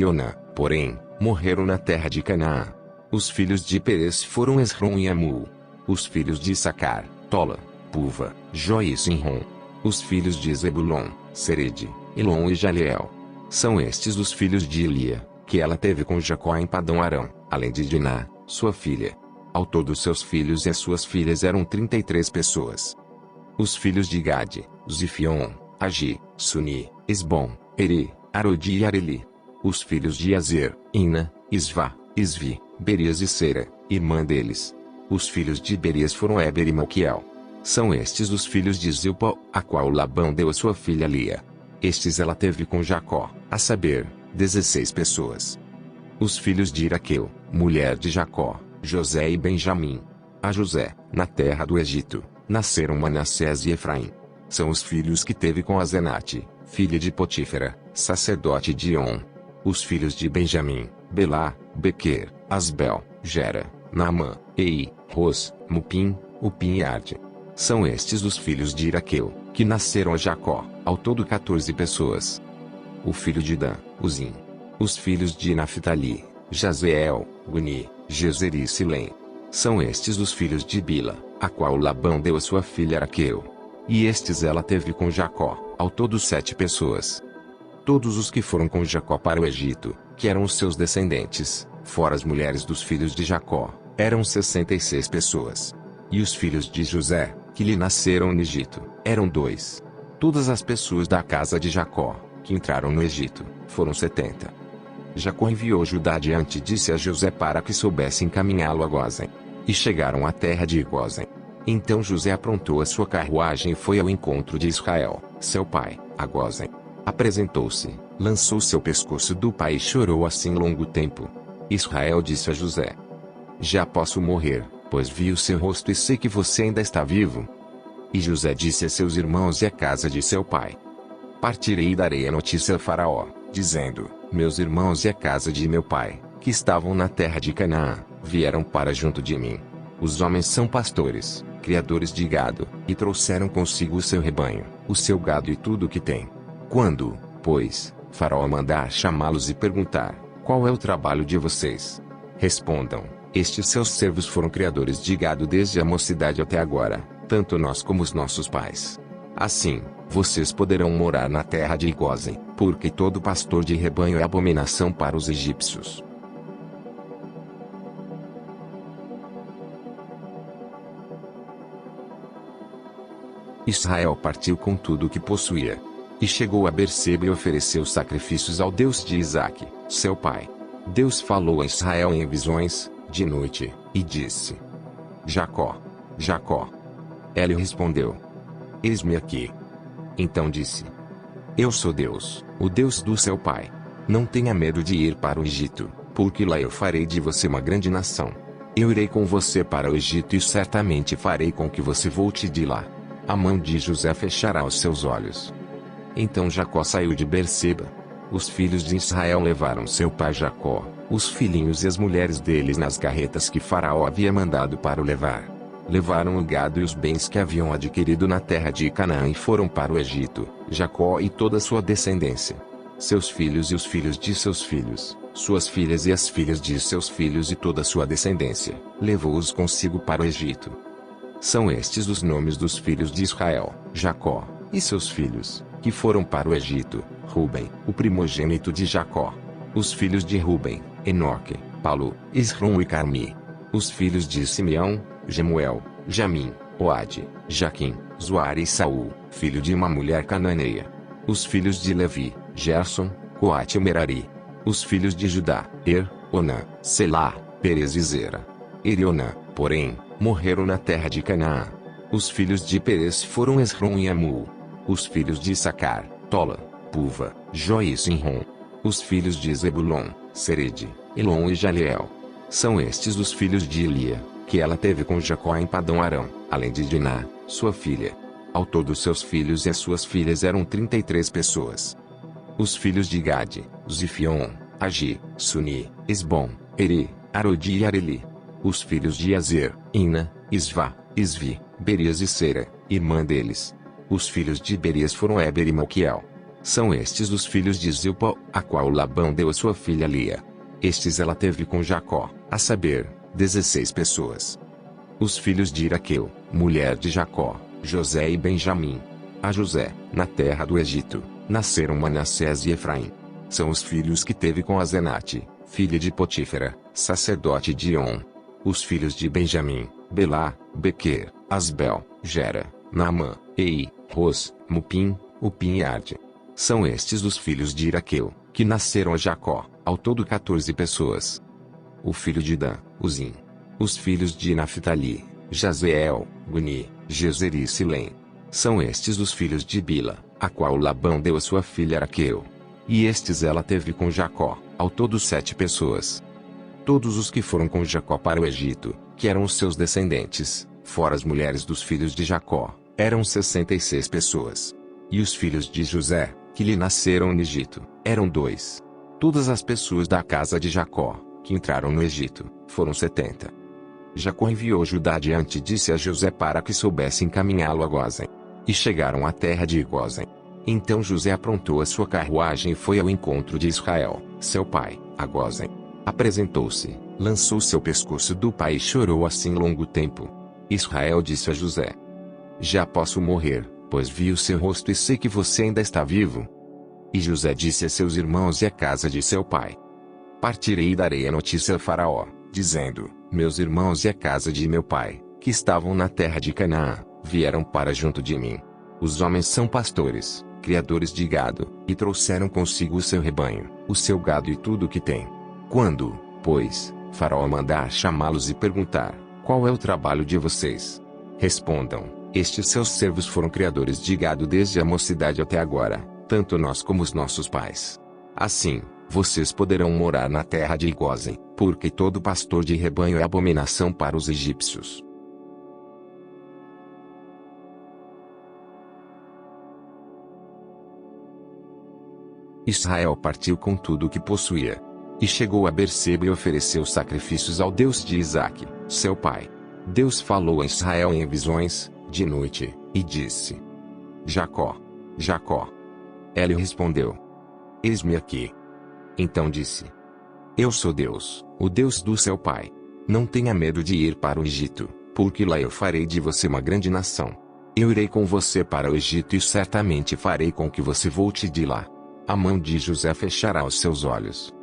Onã, porém, morreram na terra de Canaã. Os filhos de Perez foram Esrom e Amul. Os filhos de Issacar: Tola, Puva, Jó e Sinrom. Os filhos de Zebulon: Serede, Elon e Jaleel. São estes os filhos de Elia, que ela teve com Jacó em Padão Arão, além de Diná, sua filha. Ao todo seus filhos e as suas filhas eram 33 pessoas. Os filhos de Gade: Zifion, Agi, Suni, Esbom, Eri, Arodi e Areli. Os filhos de Azer: Ina, Isvá, Isvi, Berias e Sera, irmã deles. Os filhos de Berias foram Eber e Malquiel. São estes os filhos de Zilpa, a qual Labão deu a sua filha Lia. Estes ela teve com Jacó, a saber, 16 pessoas. Os filhos de Iraqueu, mulher de Jacó, José e Benjamim. A José, na terra do Egito, nasceram Manassés e Efraim. São os filhos que teve com Azenate, filha de Potífera, sacerdote de On. Os filhos de Benjamim: Belá, Bequer, Asbel, Gera, Naamã, Ei, Ros, Mupim, Upim e Arde. São estes os filhos de Iraqueu, que nasceram a Jacó, ao todo 14 pessoas. O filho de Dan: Uzim. Os filhos de Naphtali: Jazeel, Guni, Jezer e Silém. São estes os filhos de Bila, a qual Labão deu a sua filha Araqueu. E estes ela teve com Jacó, ao todo 7 pessoas. Todos os que foram com Jacó para o Egito, que eram os seus descendentes, fora as mulheres dos filhos de Jacó, eram 66 pessoas. E os filhos de José, que lhe nasceram no Egito, eram 2. Todas as pessoas da casa de Jacó, que entraram no Egito, foram 70. Jacó enviou Judá diante de José para que soubesse encaminhá-lo a Gósen. E chegaram à terra de Gósen. Então José aprontou a sua carruagem e foi ao encontro de Israel, seu pai, a Gósen. Apresentou-se, lançou seu pescoço do pai e chorou assim longo tempo. Israel disse a José: Já posso morrer, pois vi o seu rosto e sei que você ainda está vivo. E José disse a seus irmãos e à casa de seu pai: Partirei e darei a notícia a Faraó, dizendo: Meus irmãos e a casa de meu pai, que estavam na terra de Canaã, vieram para junto de mim. Os homens são pastores, criadores de gado, e trouxeram consigo o seu rebanho, o seu gado e tudo o que tem. Quando, pois, Faraó mandar chamá-los e perguntar: Qual é o trabalho de vocês? Respondam: Estes seus servos foram criadores de gado desde a mocidade até agora, tanto nós como os nossos pais. Assim, vocês poderão morar na terra de Gósen, porque todo pastor de rebanho é abominação para os egípcios. Israel partiu com tudo o que possuía. E chegou a Berseba e ofereceu sacrifícios ao Deus de Isaque, seu pai. Deus falou a Israel em visões, de noite, e disse: Jacó, Jacó. Ele respondeu: Eis-me aqui. Então disse: Eu sou Deus, o Deus do seu pai. Não tenha medo de ir para o Egito, porque lá eu farei de você uma grande nação. Eu irei com você para o Egito e certamente farei com que você volte de lá. A mão de José fechará os seus olhos. Então Jacó saiu de Berseba. Os filhos de Israel levaram seu pai Jacó, os filhinhos e as mulheres deles nas carretas que Faraó havia mandado para o levar. Levaram o gado e os bens que haviam adquirido na terra de Canaã e foram para o Egito, Jacó e toda sua descendência. Seus filhos e os filhos de seus filhos, suas filhas e as filhas de seus filhos e toda sua descendência, levou-os consigo para o Egito. São estes os nomes dos filhos de Israel, Jacó, e seus filhos, que foram para o Egito: Ruben, o primogênito de Jacó. Os filhos de Ruben: Enoque, Palu, Esrom e Carmi. Os filhos de Simeão: Gemuel, Jamim, Oade, Jaquim, Zoar e Saul, filho de uma mulher cananeia. Os filhos de Levi: Gerson, Coate e Merari. Os filhos de Judá: Onã, Selá, Perez e Zera. Onã, porém, morreram na terra de Canaã. Os filhos de Perez foram Esrom e Amul. Os filhos de Issacar: Tola, Puva, Jó e Sinrom. Os filhos de Zebulon: Serede, Elon e Jaleel. São estes os filhos de Elia, que ela teve com Jacó em Padão Arão, além de Diná, sua filha. Ao todo seus filhos e as suas filhas eram 33 pessoas. Os filhos de Gade: Zifion, Agi, Suni, Esbom, Eri, Arodi e Areli. Os filhos de Azer: Ina, Isvá, Isvi, Berias e Sera, irmã deles. Os filhos de Berias foram Eber e Malquiel. São estes os filhos de Zilpa, a qual Labão deu a sua filha Lia. Estes ela teve com Jacó, a saber, 16 pessoas. Os filhos de Iraqueu, mulher de Jacó: José e Benjamim. A José, na terra do Egito, nasceram Manassés e Efraim. São os filhos que teve com Azenate, filha de Potífera, sacerdote de On. Os filhos de Benjamim: Belá, Bequer, Asbel, Gera, Naamã, Ei, Ros, Mupim, Upim e Arde. São estes os filhos de Iraqueu, que nasceram a Jacó, ao todo 14 pessoas. O filho de Dan: Uzim. Os filhos de Naphtali: Jazeel, Guni, Jezer e Silém. São estes os filhos de Bila, a qual Labão deu a sua filha Araqueu. E estes ela teve com Jacó, ao todo 7 pessoas. Todos os que foram com Jacó para o Egito, que eram os seus descendentes, fora as mulheres dos filhos de Jacó, eram 66 pessoas. E os filhos de José, que lhe nasceram no Egito, eram 2. Todas as pessoas da casa de Jacó, que entraram no Egito, foram 70. Jacó enviou Judá diante de si a José para que soubesse encaminhá-lo a Gósen. E chegaram à terra de Gósen. Então José aprontou a sua carruagem e foi ao encontro de Israel, seu pai, a Gósen. Apresentou-se, lançou seu pescoço do pai e chorou assim longo tempo. Israel disse a José: Já posso morrer, pois vi o seu rosto e sei que você ainda está vivo. E José disse a seus irmãos e à casa de seu pai: Partirei e darei a notícia a Faraó, dizendo: Meus irmãos e a casa de meu pai, que estavam na terra de Canaã, vieram para junto de mim. Os homens são pastores, criadores de gado, e trouxeram consigo o seu rebanho, o seu gado e tudo o que tem. Quando, pois, Faraó mandar chamá-los e perguntar: Qual é o trabalho de vocês? Respondam: Estes seus servos foram criadores de gado desde a mocidade até agora, tanto nós como os nossos pais. Assim, vocês poderão morar na terra de Gósen, porque todo pastor de rebanho é abominação para os egípcios. Israel partiu com tudo o que possuía. E chegou a Berseba e ofereceu sacrifícios ao Deus de Isaque, seu pai. Deus falou a Israel em visões, de noite, e disse: Jacó, Jacó. Ele respondeu: Eis-me aqui. Então disse: Eu sou Deus, o Deus do seu pai. Não tenha medo de ir para o Egito, porque lá eu farei de você uma grande nação. Eu irei com você para o Egito e certamente farei com que você volte de lá. A mão de José fechará os seus olhos.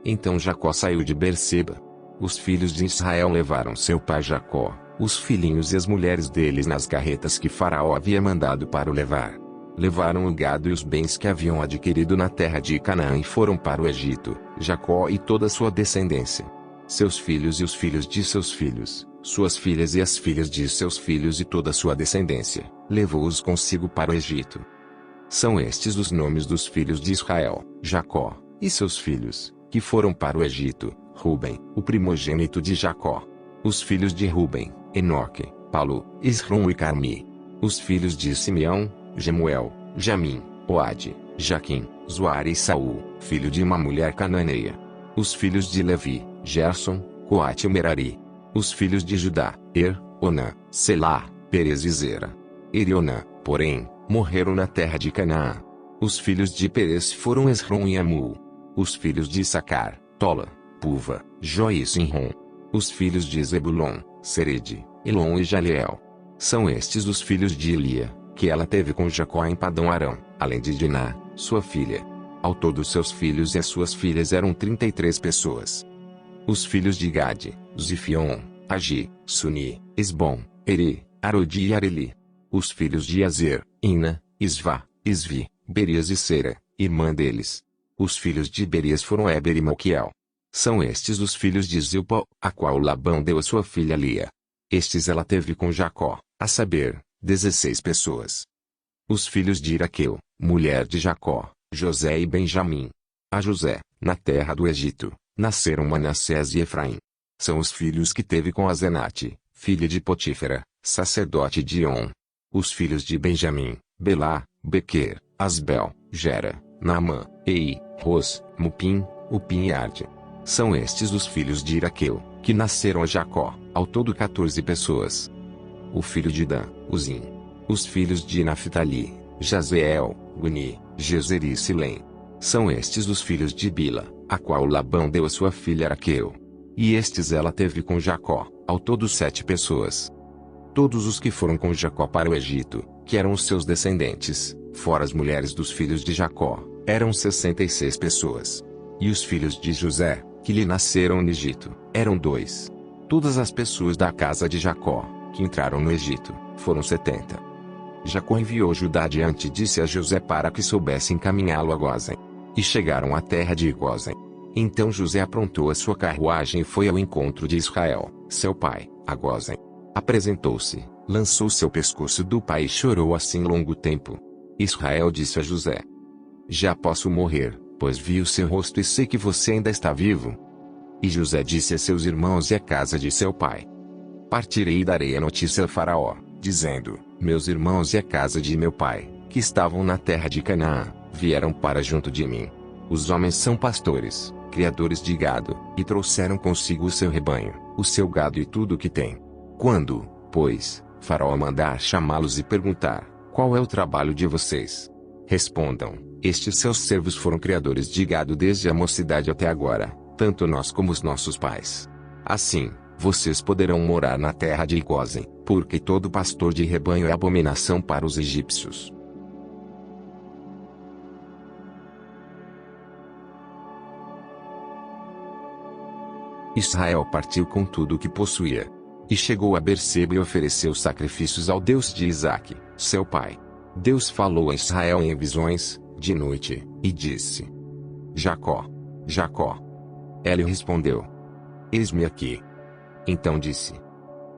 Então Jacó saiu de Berseba. Os filhos de Israel levaram seu pai Jacó, os filhinhos e as mulheres deles nas carretas que Faraó havia mandado para o levar. Levaram o gado e os bens que haviam adquirido na terra de Canaã e foram para o Egito, Jacó e toda a sua descendência. Seus filhos e os filhos de seus filhos, suas filhas e as filhas de seus filhos e toda a sua descendência, levou-os consigo para o Egito. São estes os nomes dos filhos de Israel, Jacó, e seus filhos, que foram para o Egito: Ruben, o primogênito de Jacó. Os filhos de Ruben: Enoque, Palu, Esrom e Carmi. Os filhos de Simeão: Gemuel, Jamim, Oade, Jaquim, Zoar e Saul, filho de uma mulher cananeia. Os filhos de Levi, Gerson, Coate e Merari. Os filhos de Judá, Onã, Selá, Perez e Zera. Er e Onã, porém, morreram na terra de Canaã. Os filhos de Perez foram Esrom e Amul. Os filhos de Issacar, Tola, Puva, Jó e Sinrom. Os filhos de Zebulon, Serede, Elon e Jaleel. São estes os filhos de Elia, que ela teve com Jacó em Padão Arão, além de Diná, sua filha. Ao todo seus filhos e as suas filhas eram 33 pessoas. Os filhos de Gade, Zifion, Agi, Suni, Esbom, Eri, Arodi e Areli. Os filhos de Azer, Ina, Isvá, Isvi, Berias e Sera, irmã deles. Os filhos de Berias foram Eber e Malquiel. São estes os filhos de Zilpa, a qual Labão deu a sua filha Lia. Estes ela teve com Jacó, a saber, 16 pessoas. Os filhos de Iraqueu, mulher de Jacó, José e Benjamim. A José, na terra do Egito, nasceram Manassés e Efraim. São os filhos que teve com Azenate, filha de Potífera, sacerdote de On. Os filhos de Benjamim, Belá, Bequer, Asbel, Gera, Naamã, Ei, Ros, Mupim, Upim e Arde. São estes os filhos de Iraqueu, que nasceram a Jacó, ao todo 14 pessoas. O filho de Dan, Uzim. Os filhos de Naphtali, Jazeel, Guni, Jezer e Silém. São estes os filhos de Bila, a qual Labão deu a sua filha Araqueu. E estes ela teve com Jacó, ao todo 7 pessoas. Todos os que foram com Jacó para o Egito, que eram os seus descendentes, fora as mulheres dos filhos de Jacó, eram 66 pessoas. E os filhos de José, que lhe nasceram no Egito, eram 2. Todas as pessoas da casa de Jacó, que entraram no Egito, foram 70. Jacó enviou Judá diante de José para que soubesse encaminhá-lo a Gósen. E chegaram à terra de Gósen. Então José aprontou a sua carruagem e foi ao encontro de Israel, seu pai, a Gósen. Apresentou-se, lançou seu pescoço do pai e chorou assim longo tempo. Israel disse a José: Já posso morrer, pois vi o seu rosto e sei que você ainda está vivo. E José disse a seus irmãos e à casa de seu pai: Partirei e darei a notícia a Faraó, dizendo: Meus irmãos e a casa de meu pai, que estavam na terra de Canaã, vieram para junto de mim. Os homens são pastores, criadores de gado, e trouxeram consigo o seu rebanho, o seu gado e tudo o que tem. Quando, pois, Faraó mandar chamá-los e perguntar: Qual é o trabalho de vocês? Respondam: Estes seus servos foram criadores de gado desde a mocidade até agora, tanto nós como os nossos pais. Assim, vocês poderão morar na terra de Gósen, porque todo pastor de rebanho é abominação para os egípcios. Israel partiu com tudo o que possuía. E chegou a Berseba e ofereceu sacrifícios ao Deus de Isaque, seu pai. Deus falou a Israel em visões, de noite, e disse: Jacó, Jacó. Ele respondeu: Eis-me aqui. Então disse: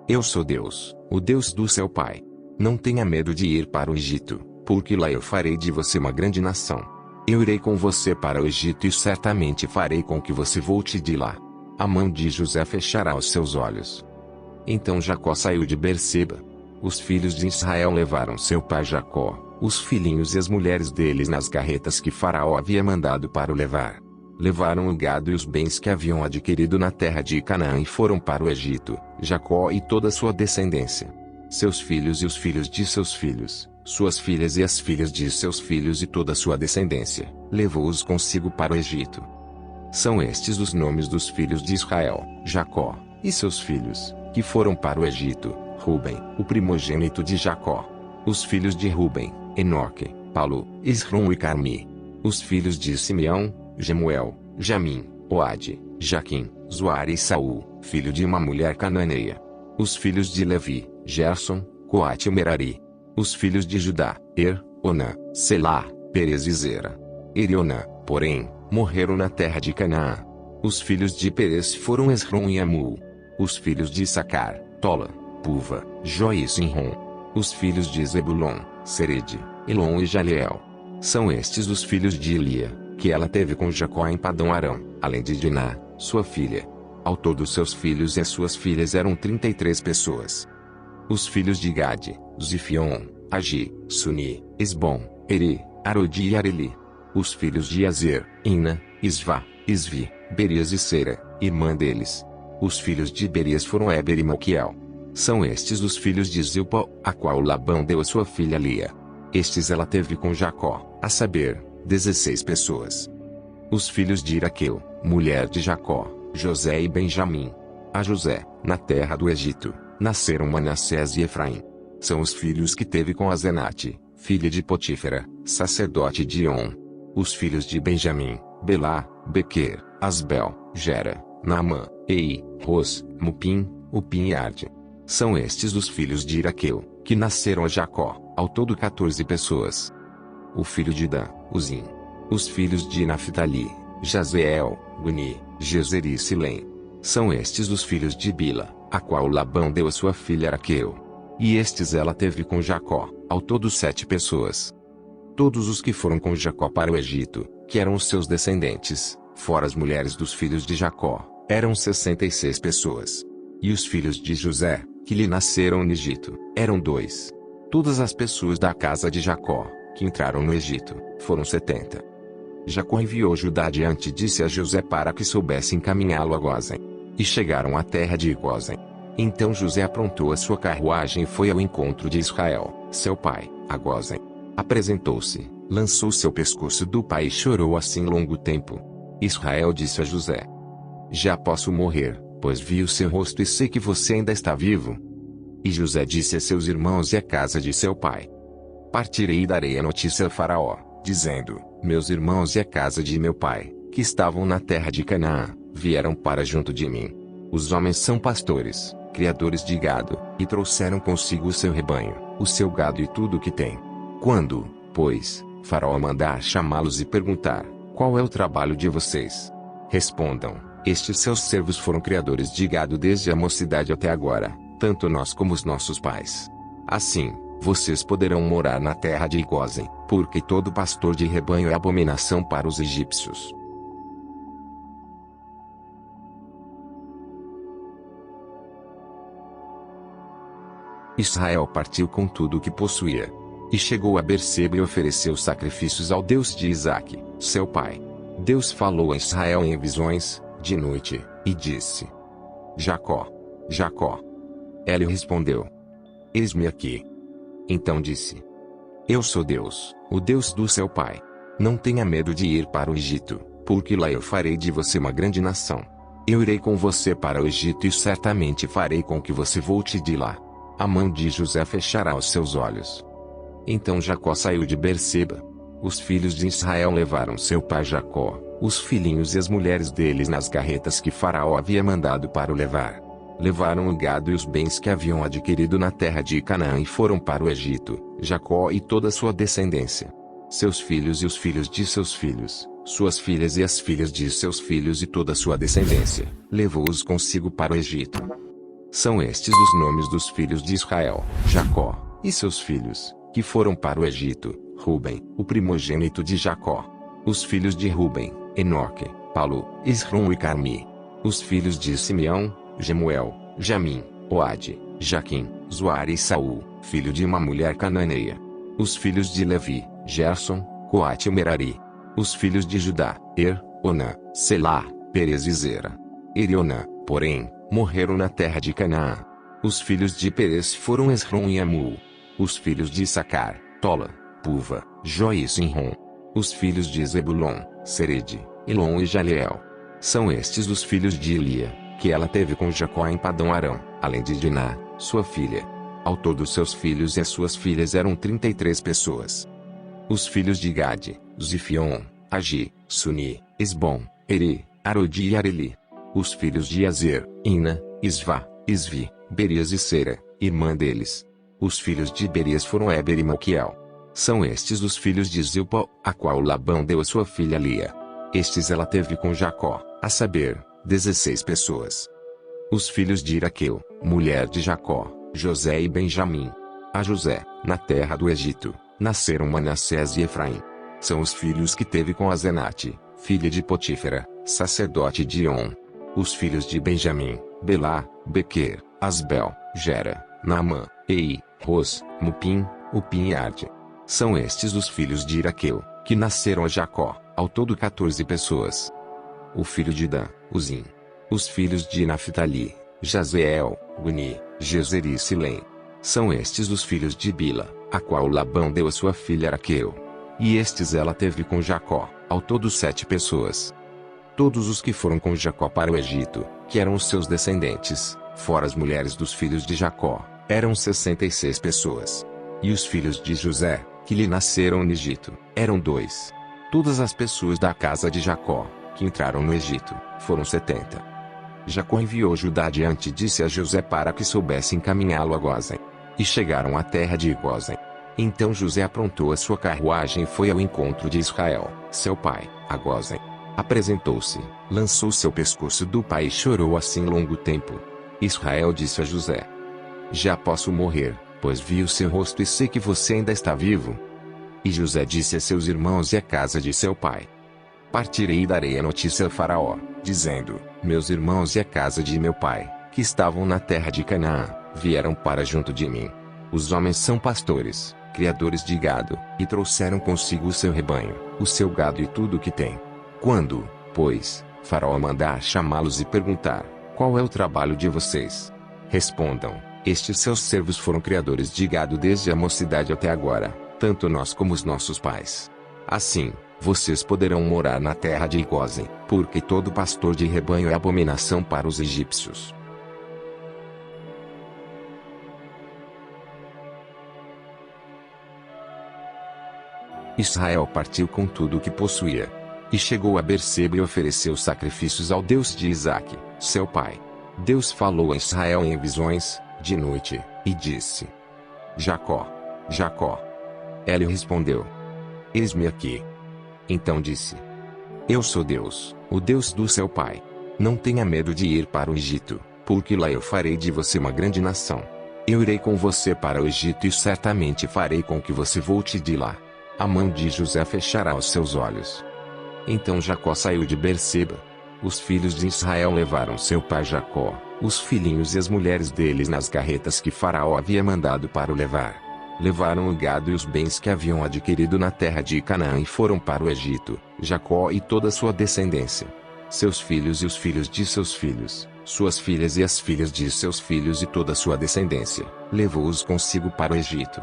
Eu sou Deus, o Deus do seu pai. Não tenha medo de ir para o Egito, porque lá eu farei de você uma grande nação. Eu irei com você para o Egito e certamente farei com que você volte de lá. A mão de José fechará os seus olhos. Então Jacó saiu de Berseba. Os filhos de Israel levaram seu pai Jacó, os filhinhos e as mulheres deles nas carretas que Faraó havia mandado para o levar. Levaram o gado e os bens que haviam adquirido na terra de Canaã e foram para o Egito, Jacó e toda a sua descendência. Seus filhos e os filhos de seus filhos, suas filhas e as filhas de seus filhos e toda a sua descendência, levou-os consigo para o Egito. São estes os nomes dos filhos de Israel, Jacó, e seus filhos, que foram para o Egito: Ruben, o primogênito de Jacó. Os filhos de Ruben, Enoque, Palu, Esrom e Carmi. Os filhos de Simeão, Gemuel, Jamim, Oade, Jaquim, Zoar e Saul, filho de uma mulher cananeia. Os filhos de Levi, Gerson, Coate e Merari. Os filhos de Judá, Onã, Selá, Perez e Zera. E Onã, porém, morreram na terra de Canaã. Os filhos de Perez foram Esrom e Amul. Os filhos de Issacar, Tola, Puva, Jó e Sinrom. Os filhos de Zebulon, Serede, Elon e Jaleel. São estes os filhos de Elia, que ela teve com Jacó em Padão Arão, além de Diná, sua filha. Ao todo seus filhos e as suas filhas eram 33 pessoas. Os filhos de Gade, Zifion, Agi, Suni, Esbom, Eri, Arodi e Areli. Os filhos de Azer, Ina, Isvá, Isvi, Berias e Sera, irmã deles. Os filhos de Berias foram Heber e Malquiel. São estes os filhos de Zilpa, a qual Labão deu a sua filha Lia. Estes ela teve com Jacó, a saber, 16 pessoas. Os filhos de Iraqueu, mulher de Jacó, José e Benjamim. A José, na terra do Egito, nasceram Manassés e Efraim. São os filhos que teve com Azenate, filha de Potífera, sacerdote de On. Os filhos de Benjamim, Belá, Bequer, Asbel, Gera, Naamã, Ei, Ros, Mupim, Upim e Arde. São estes os filhos de Iraqueu, que nasceram a Jacó, ao todo 14 pessoas. O filho de Dan, Uzim. Os filhos de Naphtali, Jazeel, Guni, Jezer e Silém. São estes os filhos de Bila, a qual Labão deu a sua filha Araqueu. E estes ela teve com Jacó, ao todo 7 pessoas. Todos os que foram com Jacó para o Egito, que eram os seus descendentes, fora as mulheres dos filhos de Jacó, eram 66 pessoas. E os filhos de José, que lhe nasceram no Egito, eram 2. Todas as pessoas da casa de Jacó, que entraram no Egito, foram 70. Jacó enviou Judá adiante disse a José para que soubesse encaminhá-lo a Gósen. E chegaram à terra de Gósen. Então José aprontou a sua carruagem e foi ao encontro de Israel, seu pai, a Gósen. Apresentou-se, lançou seu pescoço do pai e chorou assim longo tempo. Israel disse a José: já posso morrer, pois vi o seu rosto e sei que você ainda está vivo. E José disse a seus irmãos e à casa de seu pai: partirei e darei a notícia a Faraó, dizendo: meus irmãos e a casa de meu pai, que estavam na terra de Canaã, vieram para junto de mim. Os homens são pastores, criadores de gado, e trouxeram consigo o seu rebanho, o seu gado e tudo o que tem. Quando, pois, Faraó mandar chamá-los e perguntar: qual é o trabalho de vocês? Respondam: estes seus servos foram criadores de gado desde a mocidade até agora, tanto nós como os nossos pais. Assim, vocês poderão morar na terra de Gósen, porque todo pastor de rebanho é abominação para os egípcios. Israel partiu com tudo o que possuía. E chegou a Berseba e ofereceu sacrifícios ao Deus de Isaque, seu pai. Deus falou a Israel em visões, de noite, e disse: Jacó, Jacó. Ele respondeu: eis-me aqui. Então disse: eu sou Deus, o Deus do seu pai. Não tenha medo de ir para o Egito, porque lá eu farei de você uma grande nação. Eu irei com você para o Egito e certamente farei com que você volte de lá. A mão de José fechará os seus olhos. Então Jacó saiu de Berseba. Os filhos de Israel levaram seu pai Jacó, os filhinhos e as mulheres deles nas carretas que Faraó havia mandado para o levar. Levaram o gado e os bens que haviam adquirido na terra de Canaã e foram para o Egito, Jacó e toda a sua descendência. Seus filhos e os filhos de seus filhos, suas filhas e as filhas de seus filhos e toda a sua descendência, levou-os consigo para o Egito. São estes os nomes dos filhos de Israel, Jacó, e seus filhos, que foram para o Egito: Ruben, o primogênito de Jacó. Os filhos de Ruben, Enoque, Palu, Esrom e Carmi. Os filhos de Simeão, Gemuel, Jamim, Oade, Jaquim, Zoar e Saul, filho de uma mulher cananeia. Os filhos de Levi, Gerson, Coate e Merari. Os filhos de Judá, Onã, Selá, Perez e Zera. E Onã, porém, morreram na terra de Canaã. Os filhos de Perez foram Esrom e Amul. Os filhos de Issacar, Tola, Puva, Jó e Sinrom. Os filhos de Zebulon, Sered, Elon e Jaleel. São estes os filhos de Elia, que ela teve com Jacó em Padão Arão, além de Diná, sua filha. Ao todo seus filhos e as suas filhas eram 33 pessoas. Os filhos de Gade, Zifion, Agi, Suni, Esbom, Eri, Arodi e Areli. Os filhos de Azer, Ina, Isvá, Isvi, Berias e Sera, irmã deles. Os filhos de Berias foram Heber e Malquiel. São estes os filhos de Zilpa, a qual Labão deu a sua filha Lia. Estes ela teve com Jacó, a saber, 16 pessoas. Os filhos de Iraqueu, mulher de Jacó, José e Benjamim. A José, na terra do Egito, nasceram Manassés e Efraim. São os filhos que teve com Azenate, filha de Potífera, sacerdote de On. Os filhos de Benjamim, Belá, Bequer, Asbel, Gera, Naamã, Ei, Ros, Mupim, Upim e Arde. São estes os filhos de Iraqueu, que nasceram a Jacó, ao todo 14 pessoas. O filho de Dan, Uzim. Os filhos de Naphtali, Jazeel, Guni, Jezer e Silém. São estes os filhos de Bila, a qual Labão deu a sua filha Raquel. E estes ela teve com Jacó, ao todo 7 pessoas. Todos os que foram com Jacó para o Egito, que eram os seus descendentes, fora as mulheres dos filhos de Jacó, eram 66 pessoas. E os filhos de José, que lhe nasceram no Egito, eram 2. Todas as pessoas da casa de Jacó, que entraram no Egito, foram 70. Jacó enviou Judá adiante e disse a José para que soubesse encaminhá-lo a Gósen. E chegaram à terra de Gósen. Então José aprontou a sua carruagem e foi ao encontro de Israel, seu pai, a Gósen. Apresentou-se, lançou seu pescoço do pai e chorou assim longo tempo. Israel disse a José: já posso morrer, pois vi o seu rosto e sei que você ainda está vivo. E José disse a seus irmãos e à casa de seu pai: partirei e darei a notícia a Faraó, dizendo: meus irmãos e a casa de meu pai, que estavam na terra de Canaã, vieram para junto de mim. Os homens são pastores, criadores de gado, e trouxeram consigo o seu rebanho, o seu gado e tudo o que tem. Quando, pois, Faraó mandar chamá-los e perguntar: qual é o trabalho de vocês? Respondam: estes seus servos foram criadores de gado desde a mocidade até agora, tanto nós como os nossos pais. Assim, vocês poderão morar na terra de Gósen, porque todo pastor de rebanho é abominação para os egípcios. Israel partiu com tudo o que possuía. E chegou a Berseba e ofereceu sacrifícios ao Deus de Isaque, seu pai. Deus falou a Israel em visões, de noite, e disse: Jacó, Jacó. Ele respondeu: eis-me aqui. Então disse: eu sou Deus, o Deus do seu pai. Não tenha medo de ir para o Egito, porque lá eu farei de você uma grande nação. Eu irei com você para o Egito e certamente farei com que você volte de lá. A mão de José fechará os seus olhos. Então Jacó saiu de Berseba. Os filhos de Israel levaram seu pai Jacó, os filhinhos e as mulheres deles nas carretas que Faraó havia mandado para o levar. Levaram o gado e os bens que haviam adquirido na terra de Canaã e foram para o Egito, Jacó e toda a sua descendência. Seus filhos e os filhos de seus filhos, suas filhas e as filhas de seus filhos e toda a sua descendência, levou-os consigo para o Egito.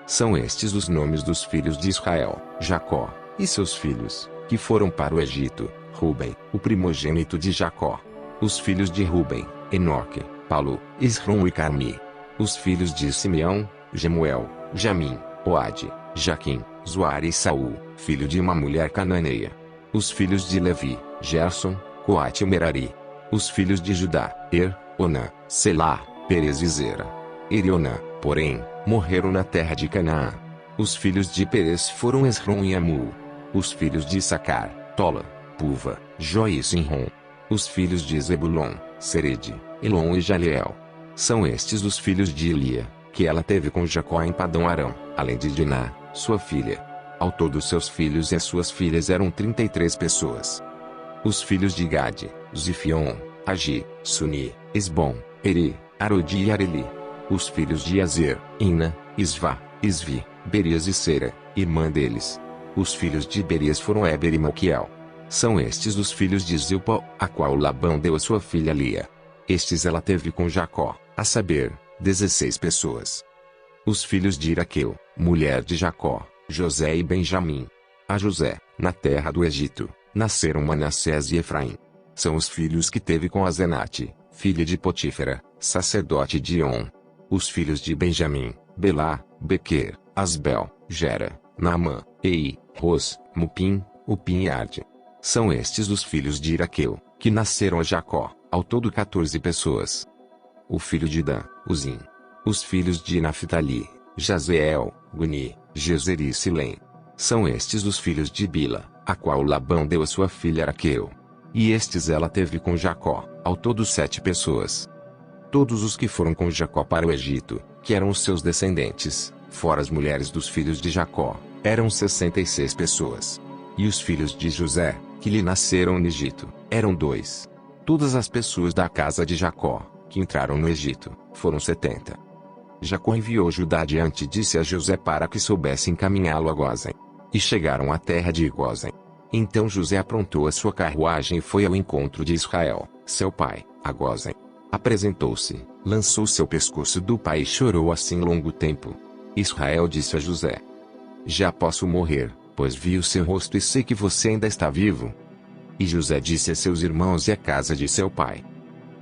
São estes os nomes dos filhos de Israel, Jacó, e seus filhos, que foram para o Egito: Ruben, o primogênito de Jacó. Os filhos de Ruben: Enoque, Palu, Esrom e Carmi. Os filhos de Simeão: Gemuel, Jamim, Oade, Jaquim, Zoar e Saul, filho de uma mulher cananeia. Os filhos de Levi: Gerson, Coate e Merari. Os filhos de Judá: Onã, Selá, Perez e Zera. E Onã, porém, morreram na terra de Canaã. Os filhos de Perez foram Esrom e Amul. Os filhos de Issacar: Tola, Puva, Jó e Sinrom. Os filhos de Zebulon: Serede, Elon e Jaleel. São estes os filhos de Elia, que ela teve com Jacó em Padão Arão, além de Diná, sua filha. Ao todo seus filhos e as suas filhas eram 33 pessoas. Os filhos de Gade: Zifion, Agi, Suni, Esbom, Eri, Arodi e Areli. Os filhos de Azer: Ina, Isvá, Isvi, Berias e Sera, irmã deles. Os filhos de Berias foram Eber e Malquiel. São estes os filhos de Zilpa, a qual Labão deu a sua filha Lia. Estes ela teve com Jacó, a saber, 16 pessoas. Os filhos de Iraqueu, mulher de Jacó, José e Benjamim. A José, na terra do Egito, nasceram Manassés e Efraim. São os filhos que teve com Azenate, filha de Potífera, sacerdote de On. Os filhos de Benjamim: Belá, Bequer, Asbel, Gera, Naamã, Ei, Ros, Mupim, Upim e Arde. São estes os filhos de Iraqueu, que nasceram a Jacó, ao todo 14 pessoas. O filho de Dan, Uzim. Os filhos de Naphtali: Jazeel, Guni, Jezer e Silém. São estes os filhos de Bila, a qual Labão deu a sua filha Raquel. E estes ela teve com Jacó, ao todo 7 pessoas. Todos os que foram com Jacó para o Egito, que eram os seus descendentes, fora as mulheres dos filhos de Jacó, eram 66 pessoas. E os filhos de José, que lhe nasceram no Egito, eram 2. Todas as pessoas da casa de Jacó, que entraram no Egito, foram 70. Jacó enviou Judá adiante e disse a José para que soubesse encaminhá-lo a Gósen. e chegaram à terra de Gósen. Então José aprontou a sua carruagem e foi ao encontro de Israel, seu pai, a Gósen. Apresentou-se, lançou seu pescoço do pai e chorou assim longo tempo. Israel disse a José: já posso morrer, pois vi o seu rosto e sei que você ainda está vivo. E José disse a seus irmãos e à casa de seu pai: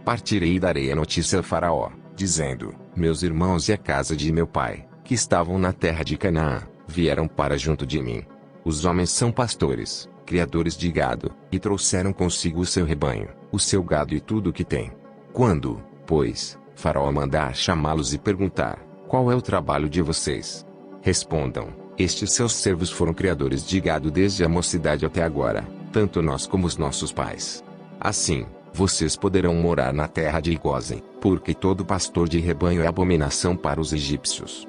partirei e darei a notícia a Faraó, dizendo: meus irmãos e a casa de meu pai, que estavam na terra de Canaã, vieram para junto de mim. Os homens são pastores, criadores de gado, e trouxeram consigo o seu rebanho, o seu gado e tudo o que tem. Quando, pois, Faraó mandar chamá-los e perguntar: qual é o trabalho de vocês? Respondam: estes seus servos foram criadores de gado desde a mocidade até agora, tanto nós como os nossos pais. Assim, vocês poderão morar na terra de Gósen, porque todo pastor de rebanho é abominação para os egípcios.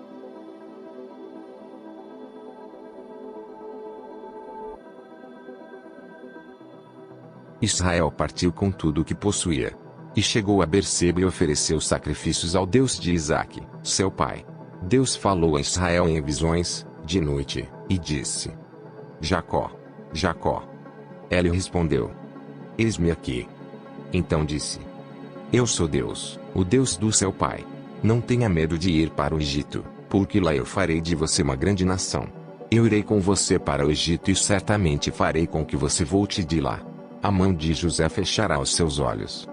Israel partiu com tudo o que possuía. E chegou a Berseba e ofereceu sacrifícios ao Deus de Isaque, seu pai. Deus falou a Israel em visões, de noite, e disse: Jacó, Jacó. Ele respondeu: eis-me aqui. Então disse: eu sou Deus, o Deus do seu pai. Não tenha medo de ir para o Egito, porque lá eu farei de você uma grande nação. Eu irei com você para o Egito e certamente farei com que você volte de lá. A mão de José fechará os seus olhos.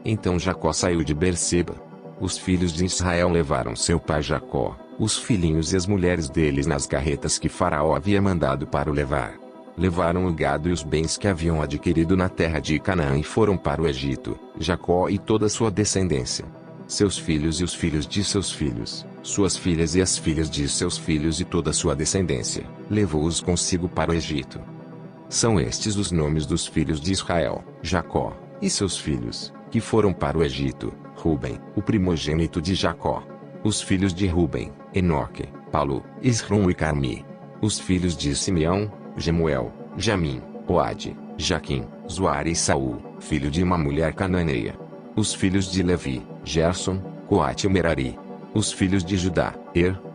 Então Jacó saiu de Berseba. Os filhos de Israel levaram seu pai Jacó, os filhinhos e as mulheres deles nas carretas que Faraó havia mandado para o levar. Levaram o gado e os bens que haviam adquirido na terra de Canaã e foram para o Egito, Jacó e toda a sua descendência. Seus filhos e os filhos de seus filhos, suas filhas e as filhas de seus filhos e toda a sua descendência, levou-os consigo para o Egito. São estes os nomes dos filhos de Israel, Jacó, e seus filhos, que foram para o Egito: Ruben, o primogênito de Jacó. Os filhos de Ruben: Enoque, Palu, Esrom e Carmi. Os filhos de Simeão: Gemuel, Jamim, Oade, Jaquim, Zoar e Saul, filho de uma mulher cananeia. Os filhos de Levi: Gerson, Coate e Merari. Os filhos de Judá: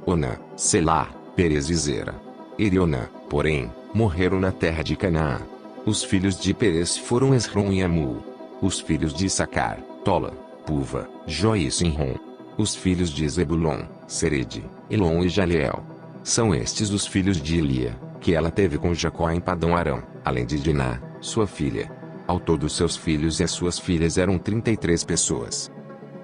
Onã, Selá, Perez e Zera. E Onã, porém, morreram na terra de Canaã. Os filhos de Perez foram Esrom e Amul. Os filhos de Issacar: Tola, Puva, Jó e Sinrom. Os filhos de Zebulon: Serede, Elon e Jaleel. São estes os filhos de Elia, que ela teve com Jacó em Padão Arão, além de Diná, sua filha. Ao todo seus filhos e as suas filhas eram 33 pessoas.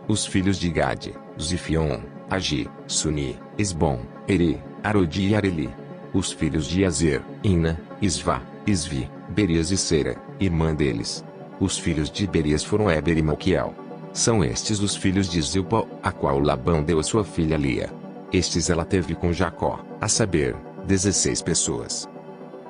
Os filhos de Gade: Zifion, Agi, Suni, Esbom, Eri, Arodi e Areli. Os filhos de Azer: Ina, Isvá, Isvi, Berias e Sera, irmã deles. Os filhos de Berias foram Eber e Malquiel. São estes os filhos de Zilpa, a qual Labão deu a sua filha Lia. Estes ela teve com Jacó, a saber, 16 pessoas.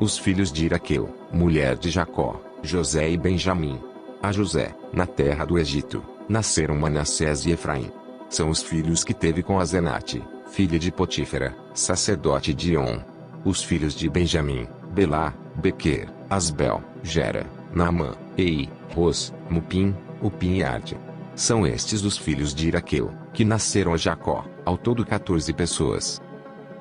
Os filhos de Iraqueu, mulher de Jacó, José e Benjamim. A José, na terra do Egito, nasceram Manassés e Efraim. São os filhos que teve com Azenate, filha de Potífera, sacerdote de On. Os filhos de Benjamim: Belá, Bequer, Asbel, Gera, Naamã, Ei, Ros, Mupim, Upim e Arde. São estes os filhos de Iraqueu, que nasceram a Jacó, ao todo 14 pessoas.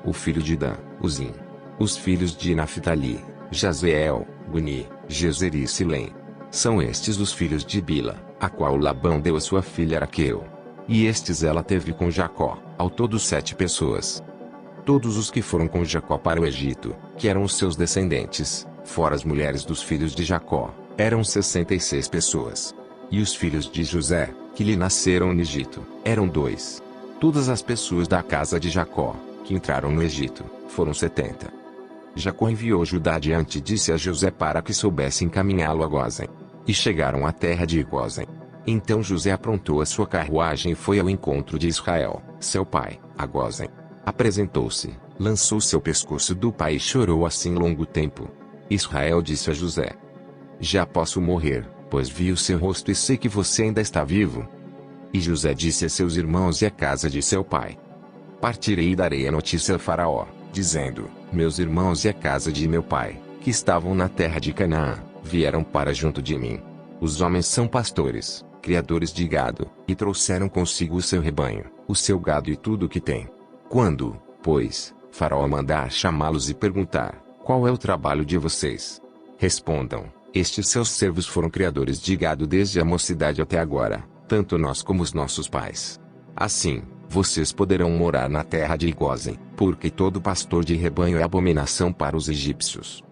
O filho de Dan: Uzim. Os filhos de Naphtali: Jazeel, Guni, Jezer e Silém. São estes os filhos de Bila, a qual Labão deu a sua filha Araqueu. E estes ela teve com Jacó, ao todo 7 pessoas. Todos os que foram com Jacó para o Egito, que eram os seus descendentes, fora as mulheres dos filhos de Jacó, eram 66 pessoas. E os filhos de José, que lhe nasceram no Egito, eram 2. Todas as pessoas da casa de Jacó, que entraram no Egito, foram 70. Jacó enviou Judá diante disse a José para que soubesse encaminhá-lo a Gósen. E chegaram à terra de Gósen. Então José aprontou a sua carruagem e foi ao encontro de Israel, seu pai, a Gósen. Apresentou-se, lançou seu pescoço do pai e chorou assim longo tempo. Israel disse a José: já posso morrer, pois vi o seu rosto e sei que você ainda está vivo. E José disse a seus irmãos e à casa de seu pai: partirei e darei a notícia a Faraó, dizendo: meus irmãos e a casa de meu pai, que estavam na terra de Canaã, vieram para junto de mim. Os homens são pastores, criadores de gado, e trouxeram consigo o seu rebanho, o seu gado e tudo o que tem. Quando, pois, Faraó mandar chamá-los e perguntar: Qual é o trabalho de vocês? Respondam: estes seus servos foram criadores de gado desde a mocidade até agora, tanto nós como os nossos pais. Assim, vocês poderão morar na terra de Gósen, porque todo pastor de rebanho é abominação para os egípcios.